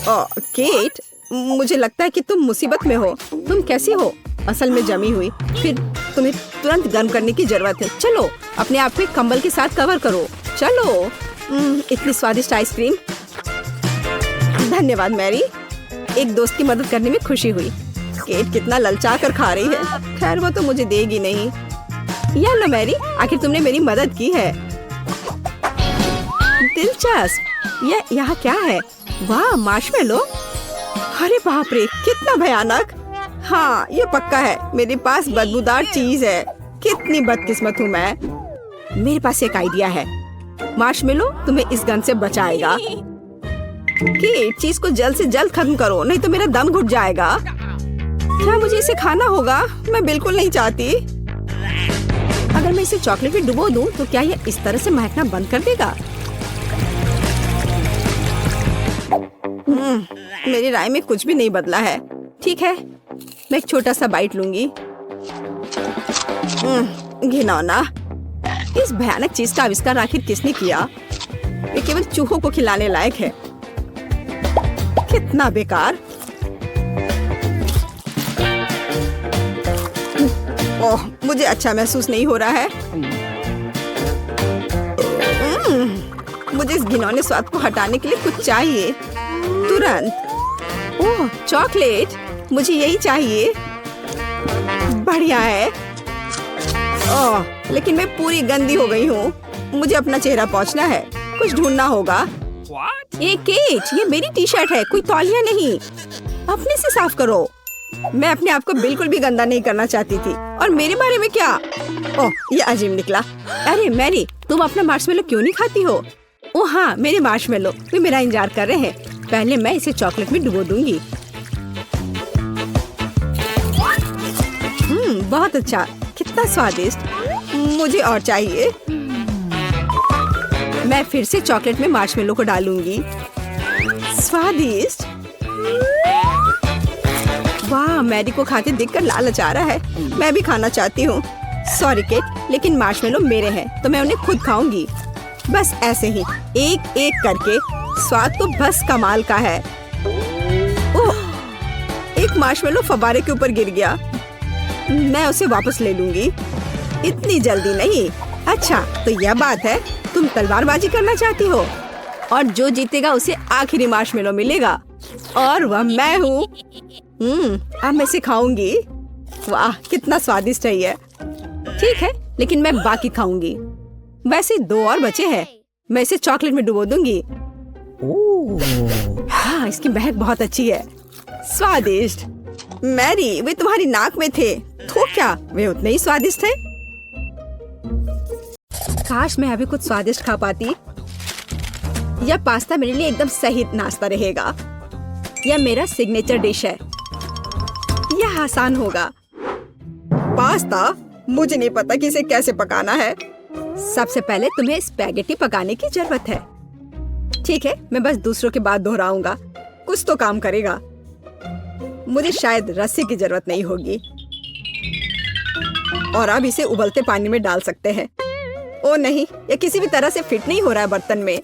A: केट, मुझे लगता है कि तुम मुसीबत में हो। तुम कैसी हो? असल में जमी हुई, फिर तुम्हें तुरंत गर्म करने की जरूरत है। चलो, अपने आप को कंबल के साथ कवर करो। चलो। इतनी स्वादिष्ट आइसक्रीम। धन्यवाद मैरी, एक दोस्त की मदद करने में खुशी हुई। केट कितना ललचा कर खा रही है। खैर, वो तो मुझे देगी नहीं। या लो मैरी, आखिर तुमने मेरी मदद की है। दिलचस्प। यह यहाँ क्या है? वाह, मार्शमेलो। अरे बाप रे, कितना भयानक। हाँ, ये पक्का है। मेरे पास बदबूदार चीज है। कितनी बदकिस्मत हूँ मैं। मेरे पास एक आइडिया है। मार्शमेलो तुम्हें इस गन से बचाएगा। केट, चीज को जल्द से जल्द खत्म करो, नहीं तो मेरा दम घुट जाएगा। क्या मुझे इसे खाना होगा? मैं बिल्कुल नहीं चाहती। अगर मैं इसे चॉकलेट में डुबो दूं, तो क्या यह इस तरह से महकना बंद कर देगा? मेरी राय में कुछ भी नहीं बदला है। ठीक है, मैं एक छोटा सा बाइट लूंगी। घिनौना। इस भयानक चीज का आविष्कार आखिर किसने किया? ये केवल चूहों को खिलाने लायक है। कितना बेकार। ओह, मुझे अच्छा महसूस नहीं हो रहा है। मुझे इस घिनौने स्वाद को हटाने के लिए कुछ चाहिए तुरंत। ओह, चॉकलेट, मुझे यही चाहिए। बढ़िया है। ओह, लेकिन मैं पूरी गंदी हो गई हूँ। मुझे अपना चेहरा पोंछना है। कुछ ढूंढना होगा। ये केट, ये मेरी टी शर्ट है, कोई तौलिया नहीं। अपने से साफ करो। मैं अपने आप को बिल्कुल भी गंदा नहीं करना चाहती थी। और मेरे बारे में क्या? ओह, ये अजीब निकला। अरे मैरी, तुम अपना मार्शमेलो क्यों नहीं खाती हो? ओह हाँ, मेरे मार्शमेलो, वे मेरा इंतजार कर रहे हैं। पहले मैं इसे चॉकलेट में डुबो दूंगी। बहुत अच्छा, कितना स्वादिष्ट। मुझे और चाहिए। मैं फिर से चॉकलेट में मार्शमेलो को डालूंगी। स्वादिष्ट। वाह, मैरी को खाते देखकर लालच आ रहा है। मैं भी खाना चाहती हूँ। सॉरी केट, लेकिन मार्शमेलो मेरे हैं, तो मैं उन्हें खुद खाऊंगी। बस ऐसे ही, एक एक करके। स्वाद तो बस कमाल का है। ओह, एक मार्शमेलो फव्वारे के ऊपर गिर गया। मैं उसे वापस ले लूंगी। इतनी जल्दी नहीं। अच्छा, तो यह बात है, तुम तलवारबाजी करना चाहती हो? और जो जीतेगा उसे आखिरी मार्शमेलो मिलेगा। और वह मैं हूँ। अब मैं इसे खाऊंगी। वाह, कितना स्वादिष्ट है ये। ठीक है, लेकिन मैं बाकी खाऊंगी। वैसे 2 और बचे हैं। मैं इसे चॉकलेट में डुबो दूंगी। हाँ, इसकी महक बहुत अच्छी है। स्वादिष्ट। मैरी, वे तुम्हारी नाक में थे। तो क्या वे उतने ही स्वादिष्ट है? काश मैं अभी कुछ स्वादिष्ट खा पाती। यह पास्ता मेरे लिए एकदम सही नाश्ता रहेगा। यह मेरा सिग्नेचर डिश है। यह आसान होगा। पास्ता? मुझे नहीं पता कि इसे कैसे पकाना है। सबसे पहले तुम्हें स्पैगेटी पकाने की जरूरत है। ठीक है, मैं बस दूसरों के बाद दोहराऊंगा। कुछ तो काम करेगा। मुझे शायद रस्सी की जरूरत नहीं होगी। और अब इसे उबलते पानी में डाल सकते हैं। ओ नहीं, ये किसी भी तरह से फिट नहीं हो रहा है बर्तन में।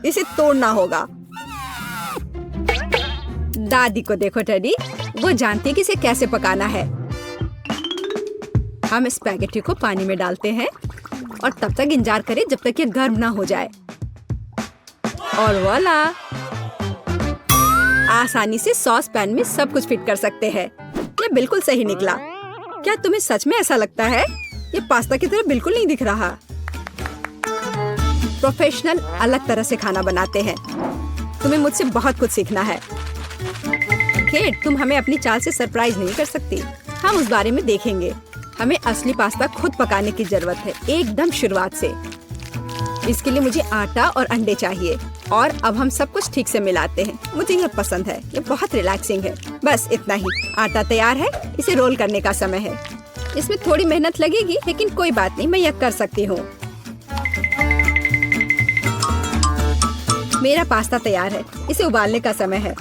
A: इसे तोड़ना होगा। दादी को देखो टेडी, वो जानती है कि इसे कैसे पकाना है। हम स्पैगेटी को पानी में डालते हैं और तब तक इंतजार करें जब तक ये गर्म ना हो जाए। और वाला, आसानी से सॉस पैन में सब कुछ फिट कर सकते हैं। ये बिल्कुल सही निकला। क्या तुम्हें सच में ऐसा लगता है? ये पास्ता की तरह बिल्कुल नहीं दिख रहा। प्रोफेशनल अलग तरह से खाना बनाते हैं। तुम्हें मुझसे बहुत कुछ सीखना है। केट, तुम हमें अपनी चाल से सरप्राइज नहीं कर सकती। हम उस बारे में देखेंगे। हमें असली पास्ता खुद पकाने की जरूरत है, एकदम शुरुआत से। इसके लिए मुझे आटा और अंडे चाहिए। और अब हम सब कुछ ठीक से मिलाते हैं। मुझे ये पसंद है, ये बहुत रिलैक्सिंग है। बस इतना ही। आटा तैयार है, इसे रोल करने का समय है। इसमें थोड़ी मेहनत लगेगी, लेकिन कोई बात नहीं, मैं यह कर सकती हूँ। मेरा पास्ता तैयार है, इसे उबालने का समय है।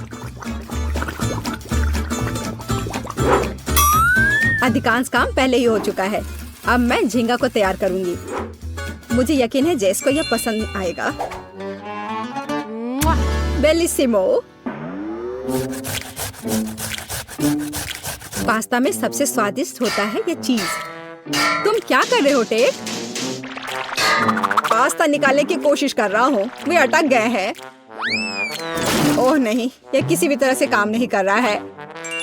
A: अधिकांश काम पहले ही हो चुका है। अब मैं झींगा को तैयार करूंगी। मुझे यकीन है जेस को यह पसंद आएगा। बेलिसिमो। पास्ता में सबसे स्वादिष्ट होता है ये चीज। तुम क्या कर रहे हो टेक? पास्ता निकालने की कोशिश कर रहा हूँ, वे अटक गए हैं। ओह नहीं, यह किसी भी तरह से काम नहीं कर रहा है।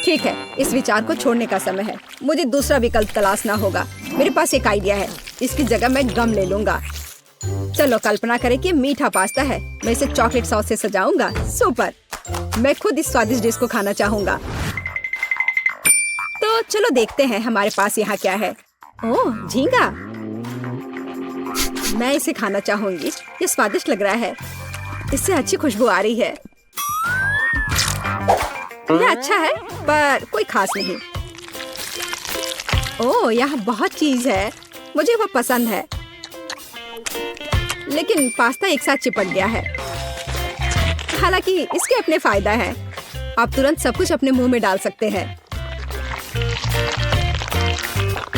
A: ठीक है, इस विचार को छोड़ने का समय है। मुझे दूसरा विकल्प तलाशना होगा। मेरे पास एक आइडिया है। इसकी जगह मैं गम ले लूंगा। चलो कल्पना करें कि मीठा पास्ता है। मैं इसे चॉकलेट सॉस से सजाऊंगा। सुपर। मैं खुद इस स्वादिष्ट डिश को खाना चाहूंगा। तो चलो देखते हैं हमारे पास यहाँ क्या है। ओह, झींगा। मैं इसे खाना चाहूंगी। ये स्वादिष्ट लग रहा है। इससे अच्छी खुशबू आ रही है। यह अच्छा है, पर कोई खास नहीं। ओह, यहाँ बहुत चीज है। मुझे वो पसंद है, लेकिन पास्ता एक साथ चिपक गया है। हालांकि इसके अपने फायदा हैं। आप तुरंत सब कुछ अपने मुंह में डाल सकते हैं।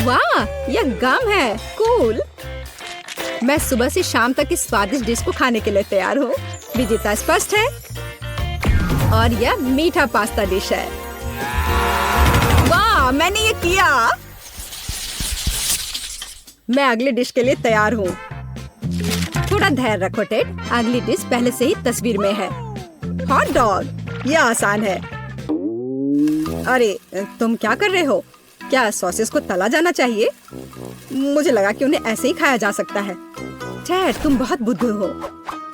A: वाह, यह गम है। कूल। मैं सुबह से शाम तक इस स्वादिष्ट डिश को खाने के लिए तैयार हूँ। विजेता स्पष्ट है और यह मीठा पास्ता डिश है। वाह, मैंने ये किया। मैं अगली डिश के लिए तैयार हूँ। थोड़ा धैर्य रखो टेड, अगली डिश पहले से ही तस्वीर में है। Hot dog. यह आसान है। अरे तुम क्या कर रहे हो? क्या सॉसेस को तला जाना चाहिए? मुझे लगा कि उन्हें ऐसे ही खाया जा सकता है। टेड, तुम बहुत बुद्धू हो।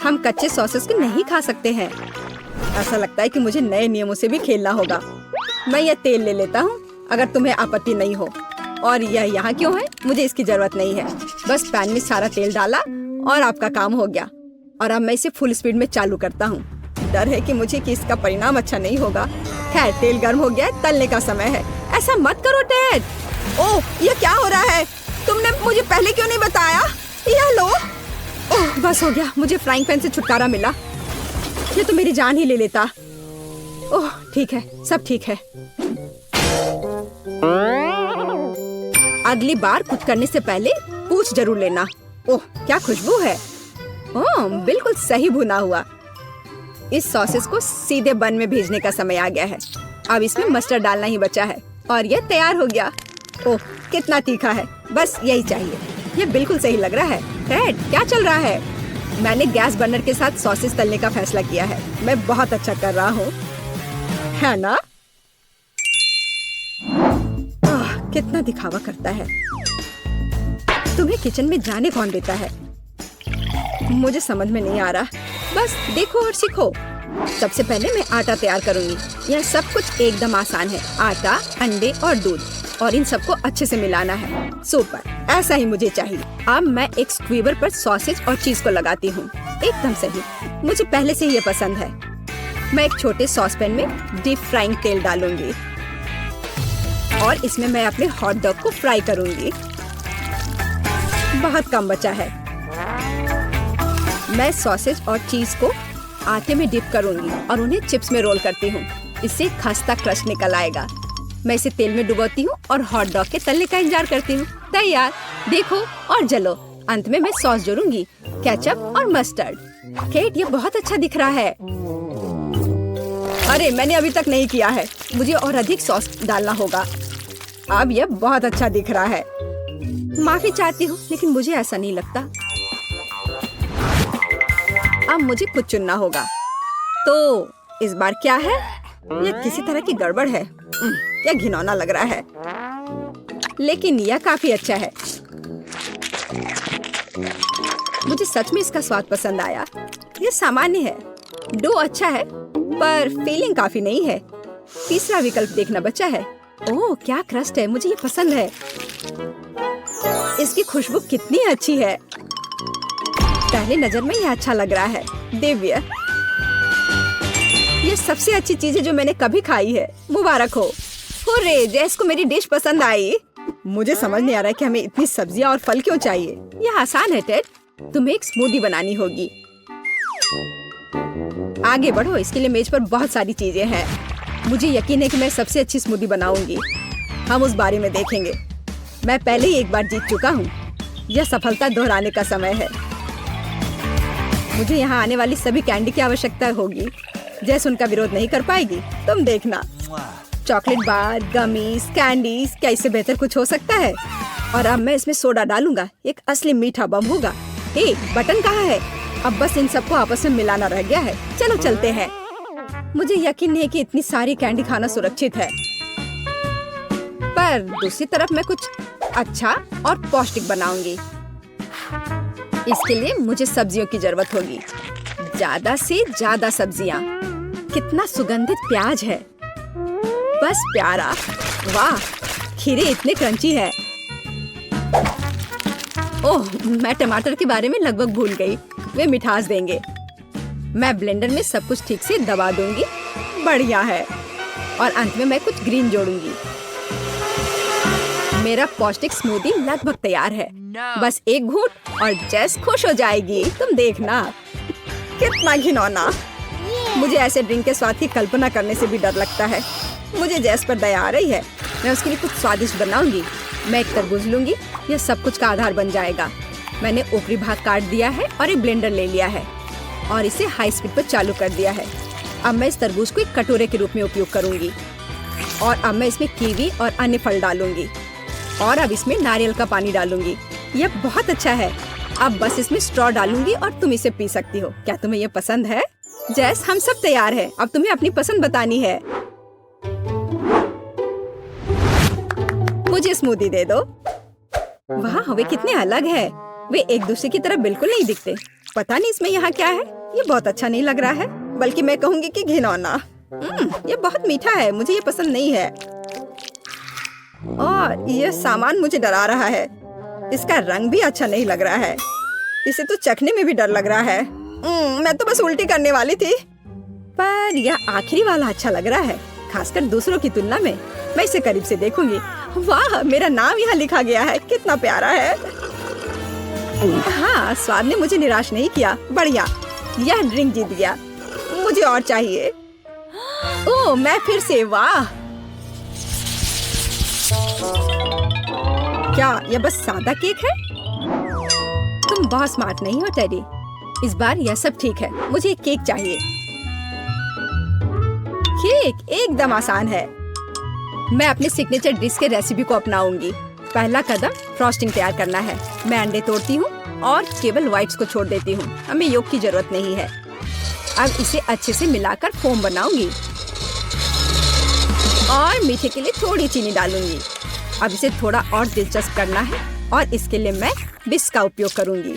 A: हम कच्चे सॉसेस को नहीं खा सकते हैं। ऐसा लगता है कि मुझे नए नियमों से भी खेलना होगा। मैं यह तेल ले लेता हूँ, अगर तुम्हें आपत्ति नहीं हो। और यह यहाँ क्यों है? मुझे इसकी जरूरत नहीं है। बस पैन में सारा तेल डाला और आपका काम हो गया। और अब मैं इसे फुल स्पीड में चालू करता हूँ। डर है कि इसका परिणाम अच्छा नहीं होगा। खैर, तेल गर्म हो गया, तलने का समय है। ऐसा मत करो टेड। ओह, यह क्या हो रहा है? तुमने मुझे पहले क्यों नहीं बताया? यह लो। ओह, बस हो गया। मुझे फ्राइंग पैन से छुटकारा मिला। ये तो मेरी जान ही ले लेता। ओह, ठीक है, सब ठीक है। अगली बार कुक करने से पहले पूछ जरूर लेना। ओह, क्या खुशबू है। ओह, बिल्कुल सही भुना हुआ। इस सॉसेस को सीधे बन में भेजने का समय आ गया है। अब इसमें मस्टर्ड डालना ही बचा है और यह तैयार हो गया। ओह, कितना तीखा है। बस यही चाहिए। यह बिल्कुल सही लग रहा है। टेड, क्या चल रहा है? मैंने गैस बर्नर के साथ सॉसेस तलने का फैसला किया है। मैं बहुत अच्छा कर रहा हूँ, है ना? कितना दिखावा करता है। तुम्हें किचन में जाने कौन देता है? मुझे समझ में नहीं आ रहा। बस देखो और सीखो। सबसे पहले मैं आटा तैयार करूंगी। यह सब कुछ एकदम आसान है। आटा, अंडे और दूध, और इन सबको अच्छे से मिलाना है। सुपर, ऐसा ही मुझे चाहिए। अब मैं एक स्क्वीवर पर सॉसेज और चीज को लगाती हूँ। एकदम सही, मुझे पहले से ये पसंद है। मैं एक छोटे सॉस पैन में डीप फ्राइंग तेल डालूंगी और इसमें मैं अपने हॉट डॉग को फ्राई करूंगी। बहुत कम बचा है। मैं सॉसेज और चीज को आटे में डिप करूंगी और उन्हें चिप्स में रोल करती हूँ। इससे खस्ता क्रश निकल आएगा। मैं इसे तेल में डुबोती हूँ और हॉट डॉग के तलने का इंतजार करती हूँ। तैयार, देखो और जलो। अंत में मैं सॉस जोड़ूंगी, केचप और मस्टर्ड। केट, ये बहुत अच्छा दिख रहा है। अरे मैंने अभी तक नहीं किया है, मुझे और अधिक सॉस डालना होगा। अब यह बहुत अच्छा दिख रहा है। माफी चाहती हूँ, लेकिन मुझे ऐसा नहीं लगता। अब मुझे कुछ चुनना होगा। तो इस बार क्या है? यह किसी तरह की गड़बड़ है। यह घिनौना लग रहा है, लेकिन यह काफी अच्छा है। मुझे सच में इसका स्वाद पसंद आया। यह सामान्य है। डो अच्छा है, पर फीलिंग काफी नहीं है। तीसरा विकल्प देखना बचा है। ओह, क्या क्रस्ट है, मुझे ये पसंद है। इसकी खुशबू कितनी अच्छी है। पहले नजर में यह अच्छा लग रहा है। दिव्य, ये सबसे अच्छी चीज है जो मैंने कभी खाई है। मुबारक हो। हुर्रे, जैस को मेरी डिश पसंद आई। मुझे समझ नहीं आ रहा है कि हमें इतनी सब्जियां और फल क्यों चाहिए। यह आसान है टेड, तुम्हें एक स्मूदी बनानी होगी। आगे बढ़ो, इसके लिए मेज पर बहुत सारी चीजें हैं। मुझे यकीन है कि मैं सबसे अच्छी स्मूदी बनाऊंगी। हम उस बारे में देखेंगे। मैं पहले ही एक बार जीत चुका हूँ। यह सफलता दोहराने का समय है। मुझे यहाँ आने वाली सभी कैंडी की आवश्यकता होगी। जैसे उनका विरोध नहीं कर पाएगी, तुम देखना। चॉकलेट बार, गमीज, कैंडीज, क्या इससे बेहतर कुछ हो सकता है? और अब मैं इसमें सोडा डालूंगा। एक असली मीठा बम होगा। हे, बटन कहाँ है? अब बस इन सबको आपस में मिलाना रह गया है। चलो चलते हैं। मुझे यकीन नहीं है कि इतनी सारी कैंडी खाना सुरक्षित है, पर दूसरी तरफ मैं कुछ अच्छा और पौष्टिक बनाऊंगी। इसके लिए मुझे सब्जियों की जरूरत होगी, ज्यादा से ज्यादा सब्जियां। कितना सुगंधित प्याज है, बस प्यारा। वाह, खीरे इतने क्रंची है। ओह, मैं टमाटर के बारे में लगभग भूल गई। वे मिठास देंगे। मैं ब्लेंडर में सब कुछ ठीक से दबा दूंगी। बढ़िया है। और अंत में मैं कुछ ग्रीन जोड़ूंगी। मेरा पौष्टिक स्मूदी लगभग तैयार है। बस एक घूंट और जेस खुश हो जाएगी। तुम देखना। कितना घिनौना। मुझे ऐसे ड्रिंक के स्वाद की कल्पना करने से भी डर लगता है। मुझे जेस पर दया आ रही है। मैं उसके लिए कुछ स्वादिष्ट बनाऊंगी। मैं एक तरबूज लूंगी। यह सब कुछ का आधार बन जाएगा। मैंने ऊपरी भाग काट दिया है और एक ब्लेंडर ले लिया है और इसे हाई स्पीड पर चालू कर दिया है। अब मैं इस तरबूज को एक कटोरे के रूप में उपयोग करूंगी। और अब मैं इसमें कीवी और अन्य फल डालूंगी। और अब इसमें नारियल का पानी डालूंगी। यह बहुत अच्छा है। अब बस इसमें स्ट्रॉ डालूंगी और तुम इसे पी सकती हो। क्या तुम्हें यह पसंद है? जैस, हम सब तैयार हैं। अब तुम्हें अपनी पसंद बतानी है। मुझे स्मूदी दे दो। वाह, वे कितने अलग है। वे एक दूसरे की तरह बिल्कुल नहीं दिखते। पता नहीं इसमें यहाँ क्या है। ये बहुत अच्छा नहीं लग रहा है, बल्कि मैं कहूँगी कि घिनौना। ये बहुत मीठा है। मुझे ये पसंद नहीं है। और यह सामान मुझे डरा रहा है। इसका रंग भी अच्छा नहीं लग रहा है। इसे तो चखने में भी डर लग रहा है। मैं तो बस उल्टी करने वाली थी। पर यह आखिरी वाला अच्छा लग रहा है, खासकर दूसरों की तुलना में। मैं इसे करीब से देखूंगी। वाह, मेरा नाम यहाँ लिखा गया है। कितना प्यारा है। हाँ, स्वाद ने मुझे निराश नहीं किया। बढ़िया, यह ड्रिंक जीत गया। मुझे और चाहिए। ओह, मैं फिर से। वाह, क्या यह बस सादा केक है? तुम बहुत स्मार्ट नहीं हो टेडी। इस बार यह सब ठीक है। मुझे एक केक चाहिए। केक एकदम आसान है। मैं अपने सिग्नेचर डिश के रेसिपी को अपनाऊंगी। पहला कदम फ्रॉस्टिंग तैयार करना है। मैं अंडे तोड़ती हूँ और केवल व्हाइट्स को छोड़ देती हूँ। हमें योग की जरूरत नहीं है। अब इसे अच्छे से मिलाकर फोम बनाऊंगी और मीठे के लिए थोड़ी चीनी डालूंगी। अब इसे थोड़ा और दिलचस्प करना है और इसके लिए मैं विस्क का उपयोग करूंगी।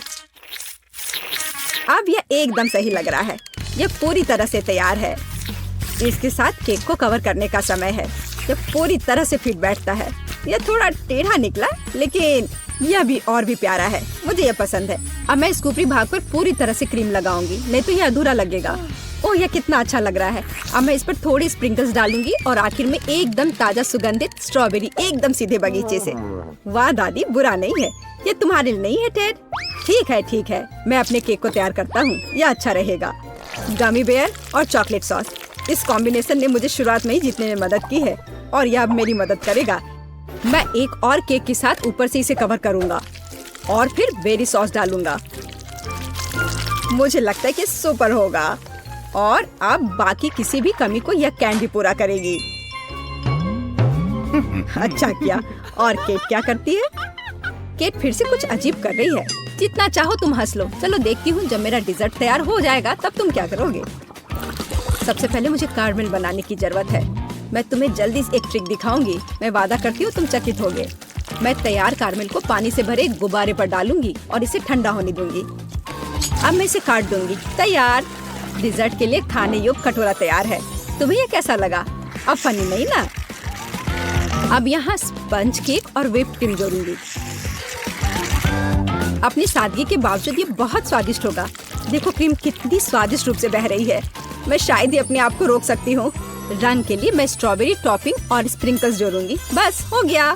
A: अब यह एकदम सही लग रहा है। यह पूरी तरह से तैयार है। इसके साथ केक को कवर करने का समय है। यह पूरी तरह से फिट बैठता है। यह थोड़ा टेढ़ा निकला, लेकिन यह भी और भी प्यारा है। मुझे यह पसंद है। अब मैं इस ऊपरी भाग पर पूरी तरह से क्रीम लगाऊंगी, नहीं तो यह अधूरा लगेगा। ओह, यह कितना अच्छा लग रहा है। अब मैं इस पर थोड़ी स्प्रिंकल्स डालूंगी और आखिर में एकदम ताजा सुगंधित स्ट्रॉबेरी, एकदम सीधे बगीचे से। वाह दादी, बुरा नहीं है। ये तुम्हारे लिए नहीं है टेड। ठीक है, ठीक है। मैं अपने केक को तैयार करता हूँ। यह अच्छा रहेगा। गमी बेयर और चॉकलेट सॉस। इस कॉम्बिनेशन ने मुझे शुरुआत में ही जीतने में मदद की है और यह अब मेरी मदद करेगा। मैं एक और केक के साथ ऊपर से इसे कवर करूंगा और फिर बेरी सॉस डालूंगा। मुझे लगता है कि सुपर होगा और अब बाकी किसी भी कमी को यह कैंडी पूरा करेगी। अच्छा किया। और केक क्या करती है? केक फिर से कुछ अजीब कर रही है। जितना चाहो तुम हंस लो। चलो देखती हूँ जब मेरा डिजर्ट तैयार हो जाएगा तब तुम क्या करोगे। सबसे पहले मुझे कारमेल बनाने की जरूरत है। मैं तुम्हें जल्दी एक ट्रिक दिखाऊंगी। मैं वादा करती हूँ तुम चकित होगे। मैं तैयार कारमेल को पानी से भरे गुब्बारे पर डालूंगी और इसे ठंडा होने दूंगी। अब मैं इसे काट दूंगी। तैयार। डिजर्ट के लिए खाने योग्य कटोरा तैयार है। तुम्हें ये कैसा लगा? अब फनी नहीं ना? अब यहाँ स्पंज केक और व्हिप्ड क्रीम जोड़ूंगी। अपनी सादगी के बावजूद ये बहुत स्वादिष्ट होगा। देखो क्रीम कितनी स्वादिष्ट रूप से बह रही है। मैं शायद ही अपने आप को रोक सकती हूँ। रंग के लिए मैं स्ट्रॉबेरी टॉपिंग और स्प्रिंकल्स जोड़ूंगी। बस हो गया।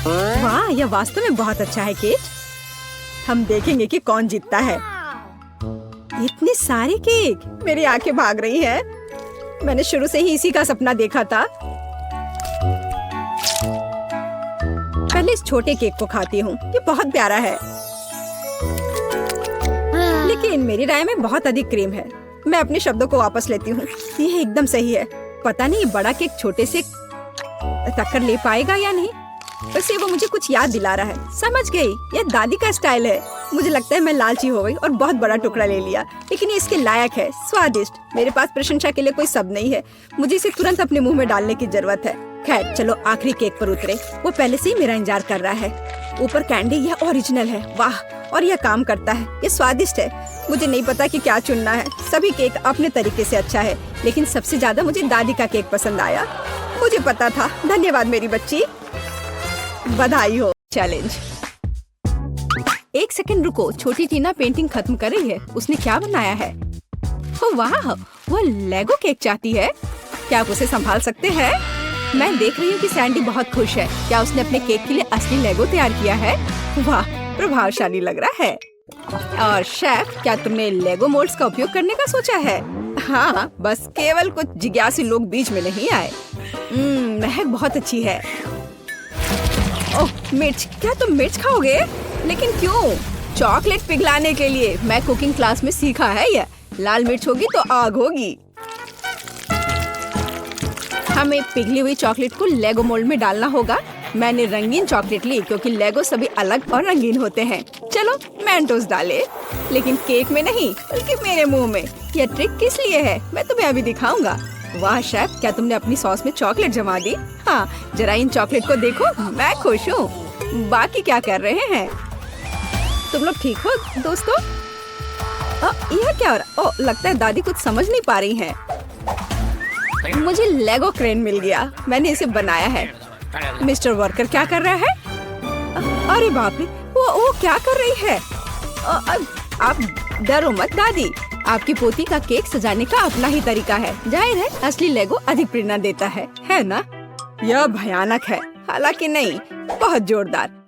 A: वाह, यह वास्तव में बहुत अच्छा है केक। हम देखेंगे कि कौन जीतता है। इतने सारे केक, मेरी आंखें भाग रही हैं। मैंने शुरू से ही इसी का सपना देखा था। पहले इस छोटे केक को खाती हूँ। ये बहुत प्यारा है, लेकिन मेरी राय में बहुत अधिक क्रीम है। मैं अपने शब्दों को वापस लेती हूँ। ये एकदम सही है। पता नहीं ये बड़ा केक छोटे से टक्कर ले पाएगा या नहीं। वैसे वो मुझे कुछ याद दिला रहा है। समझ गई, ये दादी का स्टाइल है। मुझे लगता है मैं लालची हो गई और बहुत बड़ा टुकड़ा ले लिया, लेकिन ये इसके लायक है। स्वादिष्ट। मेरे पास प्रशंसा के लिए कोई शब्द नहीं है। मुझे इसे तुरंत अपने मुंह में डालने की जरूरत है। खैर चलो आखिरी केक पर उतरे। वो पहले से ही मेरा इंतजार कर रहा है। ऊपर कैंडी, यह ओरिजिनल है। वाह, और यह काम करता है। ये स्वादिष्ट है। मुझे नहीं पता कि क्या चुनना है। सभी केक अपने तरीके से अच्छा है, लेकिन सबसे ज्यादा मुझे दादी का केक पसंद आया। मुझे पता था। धन्यवाद मेरी बच्ची। बधाई हो। चैलेंज। एक सेकंड रुको। छोटी टीना पेंटिंग खत्म कर रही है। उसने क्या बनाया है? ओह वाह, वो लेगो केक चाहती है। क्या आप उसे संभाल सकते हैं? मैं देख रही हूँ कि सैंडी बहुत खुश है। क्या उसने अपने केक के लिए असली लेगो तैयार किया है? वाह, प्रभावशाली लग रहा है। और शेफ, क्या तुमने लेगो मोल्ड्स का उपयोग करने का सोचा है? हाँ, बस केवल कुछ जिज्ञासु लोग बीच में नहीं आए। महक बहुत अच्छी है। ओह मिर्च, क्या तुम मिर्च खाओगे? लेकिन क्यों? चॉकलेट पिघलाने के लिए। मैं कुकिंग क्लास में सीखा है ये। लाल मिर्च होगी तो आग होगी। हमें पिघली हुई चॉकलेट को लेगो मोल्ड में डालना होगा। मैंने रंगीन चॉकलेट ली क्योंकि लेगो सभी अलग और रंगीन होते हैं। चलो मेंटोस डाले, लेकिन केक में नहीं बल्कि मेरे मुंह में। यह ट्रिक किस लिए है मैं तुम्हें अभी दिखाऊंगा। वाह शेफ, क्या तुमने अपनी सॉस में चॉकलेट जमा दी? हाँ, जरा इन चॉकलेट को देखो। मैं खुश हूँ। बाकी क्या कर रहे हैं तुम लोग? ठीक हो दोस्तों? यह क्या हो रहा? ओह, लगता है दादी कुछ समझ नहीं पा रही हैं। मुझे लेगो क्रेन मिल गया। मैंने इसे बनाया है। मिस्टर वर्कर क्या कर रहा है? अरे बाप रे, वो क्या कर रही है? आप डरो मत दादी। आपकी पोती का केक सजाने का अपना ही तरीका है। जाहिर है असली लेगो अधिक प्रेरणा देता है ना? यह भयानक है। हालांकि नहीं, बहुत जोरदार।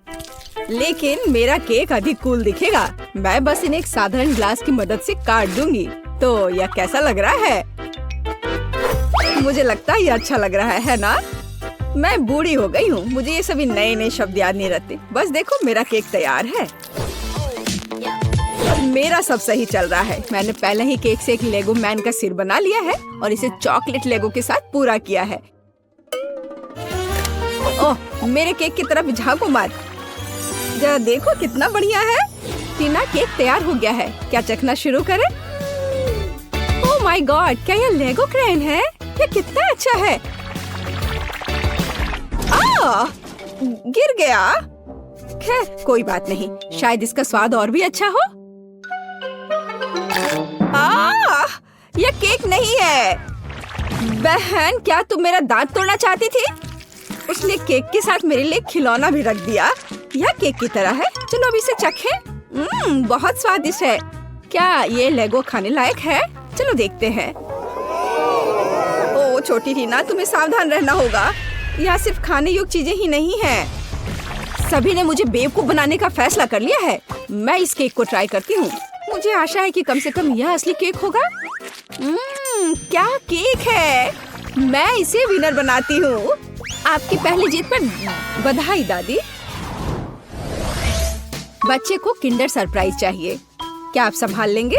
A: लेकिन मेरा केक अधिक कूल दिखेगा। मैं बस इन्हें एक साधारण ग्लास की मदद से काट दूंगी। तो यह कैसा लग रहा है? मुझे लगता है ये अच्छा लग रहा है ना? मैं बूढ़ी हो गई हूँ। मुझे ये सभी नए नए शब्द याद नहीं रहते। बस देखो मेरा केक तैयार है। मेरा सब सही चल रहा है। मैंने पहले ही केक से एक लेगो मैन का सिर बना लिया है और इसे चॉकलेट लेगो के साथ पूरा किया है। ओह, मेरे केक की तरफ झांको मत। जरा देखो कितना बढ़िया है। टीना, केक तैयार हो गया है। क्या चखना शुरू करें? ओह माय गॉड, क्या यह लेगो क्रेन है? ये कितना अच्छा है। गिर गया। खैर कोई बात नहीं, शायद इसका स्वाद और भी अच्छा हो। यह केक नहीं है। बहन, क्या तुम मेरा दांत तोड़ना चाहती थी? उसने केक के साथ मेरे लिए खिलौना भी रख दिया। यह केक की तरह है। चलो अब इसे चखें। बहुत स्वादिष्ट है। क्या ये लेगो खाने लायक है? चलो देखते हैं। ओ छोटी टीना, तुम्हें सावधान रहना होगा। यहाँ सिर्फ खाने योग्य चीजें ही नहीं हैं। सभी ने मुझे बेवकूफ बनाने का फैसला कर लिया है। मैं इस केक को ट्राई करती हूँ। मुझे आशा है कि कम से कम यह असली केक होगा। क्या केक है। मैं इसे विनर बनाती हूँ। आपकी पहली जीत पर बधाई दादी। बच्चे को किंडर सरप्राइज चाहिए। क्या आप संभाल लेंगे?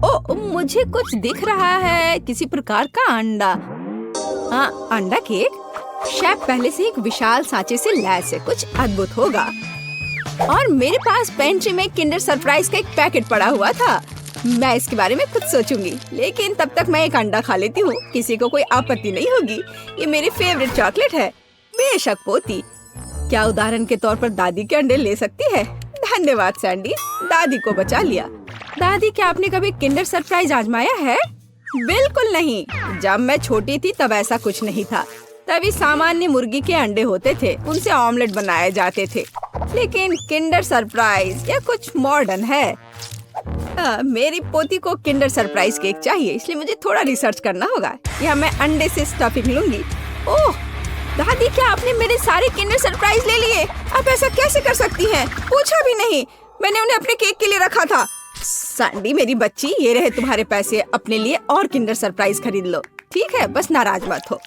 A: ओ, मुझे कुछ दिख रहा है, किसी प्रकार का अंडा। हाँ, अंडा केक। शेफ पहले से एक विशाल सांचे से लैस है, कुछ अद्भुत होगा। और मेरे पास पेंट्री में किंडर सरप्राइज का एक पैकेट पड़ा हुआ था। मैं इसके बारे में कुछ सोचूंगी, लेकिन तब तक मैं एक अंडा खा लेती हूँ। किसी को कोई आपत्ति नहीं होगी। ये मेरी फेवरेट चॉकलेट है। बेशक पोती। क्या उदाहरण के तौर पर दादी के अंडे ले सकती है? धन्यवाद सैंडी, दादी को बचा लिया। दादी, क्या आपने कभी किंडर सरप्राइज आजमाया है? बिल्कुल नहीं। जब मैं छोटी थी तब ऐसा कुछ नहीं था। तभी सामान्य मुर्गी के अंडे होते थे, उनसे ऑमलेट बनाए जाते थे। लेकिन किंडर सरप्राइज या कुछ मॉडर्न है। मेरी पोती को किंडर सरप्राइज केक चाहिए, इसलिए मुझे थोड़ा रिसर्च करना होगा। या मैं अंडे से स्टफिंग लूंगी। ओह दादी, क्या आपने मेरे सारे किंडर सरप्राइज ले लिए? आप ऐसा कैसे कर सकती हैं? पूछा भी नहीं। मैंने उन्हें अपने केक के लिए रखा था। सैंडी मेरी बच्ची, ये रहे तुम्हारे पैसे। अपने लिए और किंडर सरप्राइज खरीद लो, ठीक है? बस नाराज मत हो।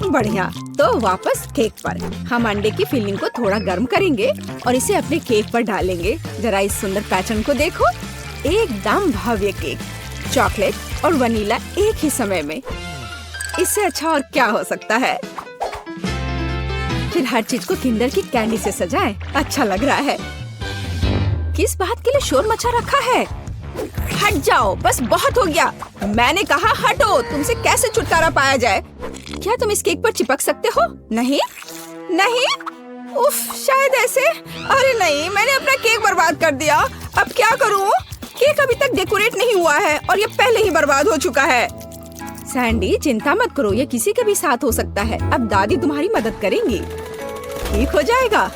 A: बढ़िया। तो वापस केक पर। हम अंडे की फिलिंग को थोड़ा गर्म करेंगे और इसे अपने केक पर डालेंगे। जरा इस सुंदर पैटर्न को देखो। एकदम भव्य केक, चॉकलेट और वनीला एक ही समय में। इससे अच्छा और क्या हो सकता है? फिर हर चीज को किंडर की कैंडी से सजाएं। अच्छा लग रहा है। किस बात के लिए शोर मचा रखा है? हट जाओ, बस बहुत हो गया। मैंने कहा हटो। तुमसे कैसे छुटकारा पाया जाए? क्या तुम इस केक पर चिपक सकते हो? नहीं नहीं। उफ, शायद ऐसे। अरे नहीं, मैंने अपना केक बर्बाद कर दिया। अब क्या करूं? केक अभी तक डेकोरेट नहीं हुआ है और ये पहले ही बर्बाद हो चुका है। सैंडी चिंता मत करो, ये किसी के भी साथ हो सकता है। अब दादी तुम्हारी मदद करेंगी। ठीक हो जाएगा।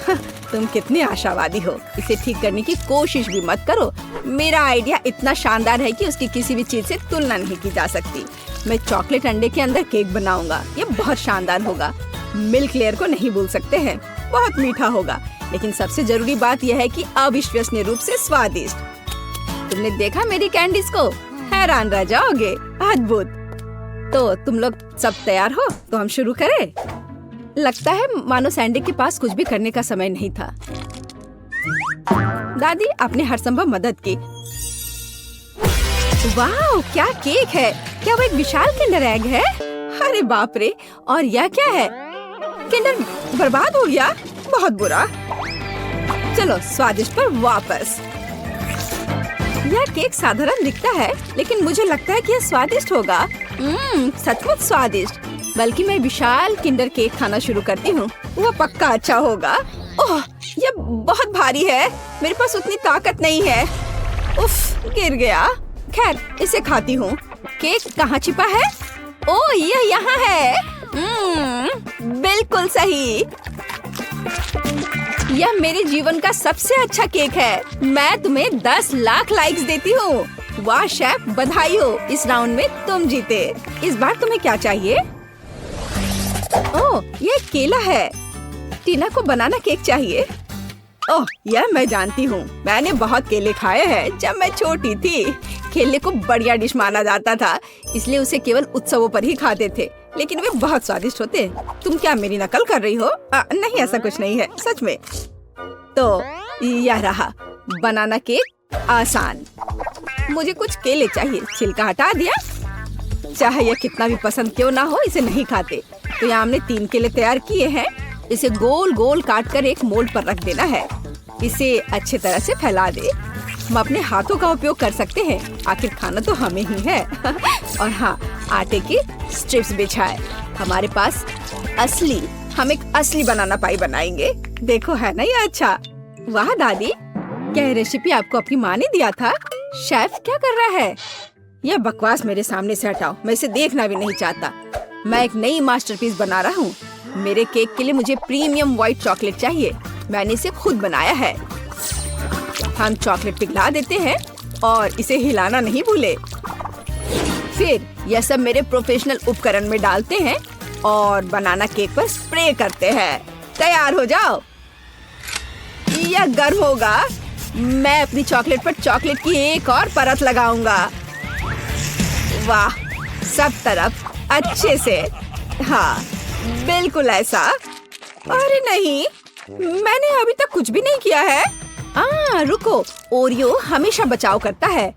A: तुम कितने आशावादी हो। इसे ठीक करने की कोशिश भी मत करो। मेरा आइडिया इतना शानदार है कि उसकी किसी भी चीज से तुलना नहीं की जा सकती। मैं चॉकलेट अंडे के अंदर केक बनाऊंगा। ये बहुत शानदार होगा। मिल्क लेयर को नहीं भूल सकते हैं। बहुत मीठा होगा, लेकिन सबसे जरूरी बात यह है कि अविश्वसनीय रूप से स्वादिष्ट। तुमने देखा मेरी कैंडीज को? हैरान रह जाओगे। अद्भुत। तो तुम लोग सब तैयार हो? तो हम शुरू करें? लगता है मानो सैंडी के पास कुछ भी करने का समय नहीं था। दादी, आपने हर संभव मदद की। वाह, क्या केक है! क्या वो एक विशाल किंडर एग है? अरे बाप रे! और यह क्या है? किंडर बर्बाद हो गया। बहुत बुरा। चलो स्वादिष्ट पर वापस। यह केक साधारण दिखता है, लेकिन मुझे लगता है कि यह स्वादिष्ट होगा। सचमुच स्वादिष्ट। बल्कि मैं विशाल किंडर केक खाना शुरू करती हूँ। वह पक्का अच्छा होगा। ओह, यह बहुत भारी है। मेरे पास उतनी ताकत नहीं है। उफ, गिर गया। खैर, इसे खाती हूँ। केक कहाँ छिपा है? ओह, यह यहाँ है। बिल्कुल सही। यह मेरे जीवन का सबसे अच्छा केक है। मैं तुम्हें 10 लाख लाइक्स देती हूँ। वाह शेफ, बधाई हो। इस राउंड में तुम जीते। इस बार तुम्हें क्या चाहिए? ओह, ये केला है। टीना को बनाना केक चाहिए। ओह, यह मैं जानती हूँ। मैंने बहुत केले खाए हैं जब मैं छोटी थी। केले को बढ़िया डिश माना जाता था, इसलिए उसे केवल उत्सवों पर ही खाते थे। लेकिन वे बहुत स्वादिष्ट होते। तुम क्या मेरी नकल कर रही हो? नहीं, ऐसा कुछ नहीं है, सच में। तो यह रहा बनाना केक। आसान। मुझे कुछ केले चाहिए। छिलका हटा दिया। चाहे यह कितना भी पसंद क्यों ना हो, इसे नहीं खाते। तो यहाँ हमने 3 केले तैयार किए हैं। इसे गोल गोल काट कर एक मोल्ड पर रख देना है। इसे अच्छे तरह से फैला दे। हम अपने हाथों का उपयोग कर सकते हैं, आखिर खाना तो हमें ही है। और हाँ, आटे की स्ट्रिप्स बिछाए। हमारे पास हम एक असली बनाना पाई बनाएंगे। देखो, है ना ये अच्छा? वाह दादी, क्या ये रेसिपी आपको अपनी माँ ने दिया था? शेफ क्या कर रहा है? यह बकवास मेरे सामने से हटाओ। मैं इसे देखना भी नहीं चाहता। मैं एक नई मास्टरपीस बना रहा हूँ। मेरे केक के लिए मुझे प्रीमियम व्हाइट चॉकलेट चाहिए। मैंने इसे खुद बनाया है। हम चॉकलेट पिघला देते हैं और इसे हिलाना नहीं भूले। फिर यह सब मेरे प्रोफेशनल उपकरण में डालते हैं और बनाना केक पर स्प्रे करते हैं। तैयार हो जाओ। यह गर्म होगा। मैं अपनी चॉकलेट पर चॉकलेट की एक और परत लगाऊंगा। वाह, सब तरफ अच्छे से। हाँ, बिल्कुल ऐसा। अरे नहीं, मैंने अभी तक कुछ भी नहीं किया है। रुको, ओरियो हमेशा बचाव करता है।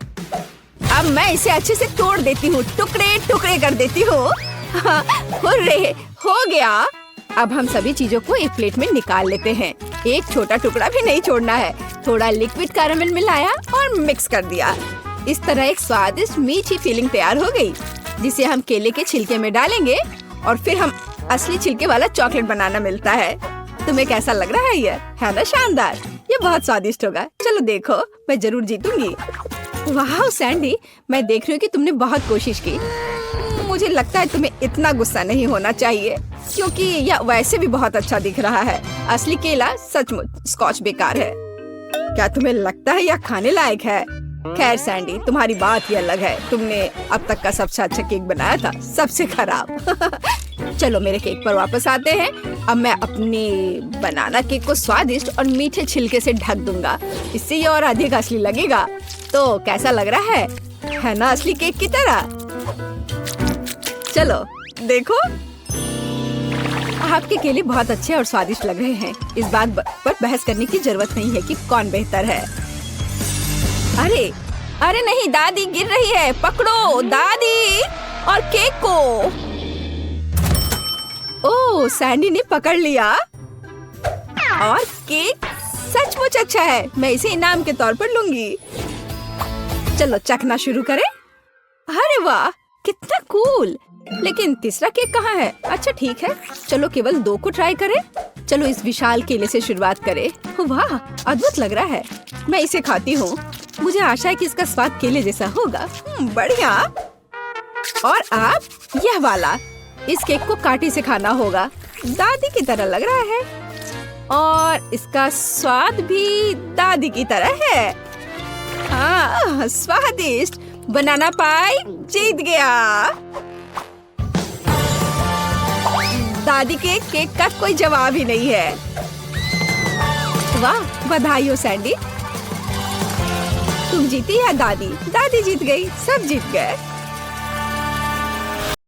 A: अब मैं इसे अच्छे से तोड़ देती हूँ, टुकड़े टुकड़े कर देती हूँ। हुर्रे, हो गया। अब हम सभी चीजों को एक प्लेट में निकाल लेते हैं। एक छोटा टुकड़ा भी नहीं छोड़ना है। थोड़ा लिक्विड कैरामेल मिलाया और मिक्स कर दिया। इस तरह एक स्वादिष्ट मीठी फीलिंग तैयार हो गई, जिसे हम केले के छिलके में डालेंगे और फिर हम असली छिलके वाला चॉकलेट बनाना मिलता है। तुम्हें कैसा लग रहा है? ये है ना शानदार? ये बहुत स्वादिष्ट होगा। चलो देखो, मैं जरूर जीतूंगी। वाह सैंडी, मैं देख रही हूँ कि तुमने बहुत कोशिश की। मुझे लगता है तुम्हें इतना गुस्सा नहीं होना चाहिए, क्योंकि यह वैसे भी बहुत अच्छा दिख रहा है। असली केला सचमुच स्कॉच बेकार है। क्या तुम्हें लगता है यह खाने लायक है? खैर सैंडी, तुम्हारी बात ही अलग है। तुमने अब तक का सबसे अच्छा केक बनाया था, सबसे खराब। चलो मेरे केक पर वापस आते हैं। अब मैं अपने बनाना केक को स्वादिष्ट और मीठे छिलके से ढक दूंगा। इससे ये और अधिक असली लगेगा। तो कैसा लग रहा है ना असली केक की तरह? चलो देखो, आपके केले बहुत अच्छे और स्वादिष्ट लग रहे हैं। इस बात पर बहस करने की जरूरत नहीं है कि कौन बेहतर है। अरे नहीं, दादी गिर रही है। पकड़ो दादी और केक को। ओह, सैंडी ने पकड़ लिया और केक सचमुच अच्छा है। मैं इसे इनाम के तौर पर लूंगी। चलो चखना शुरू करें। अरे वाह, कितना कूल। लेकिन तीसरा केक कहाँ है? अच्छा ठीक है, चलो केवल 2 को ट्राई करें। चलो इस विशाल केले से शुरुआत करें। वाह, अद्भुत लग रहा है। मैं इसे खाती हूँ। मुझे आशा है कि इसका स्वाद केले जैसा होगा। बढ़िया। और आप यह वाला, इस केक को कांटे से खाना होगा। दादी की तरह लग रहा है और इसका स्वाद भी दादी की तरह है। हाँ, स्वादिष्ट। बनाना पाई जीत गया। दादी के केक का कोई जवाब ही नहीं है। वाह, बधाई हो सैंडी। तुम जीती या दादी? दादी जीत गई, सब जीत गए।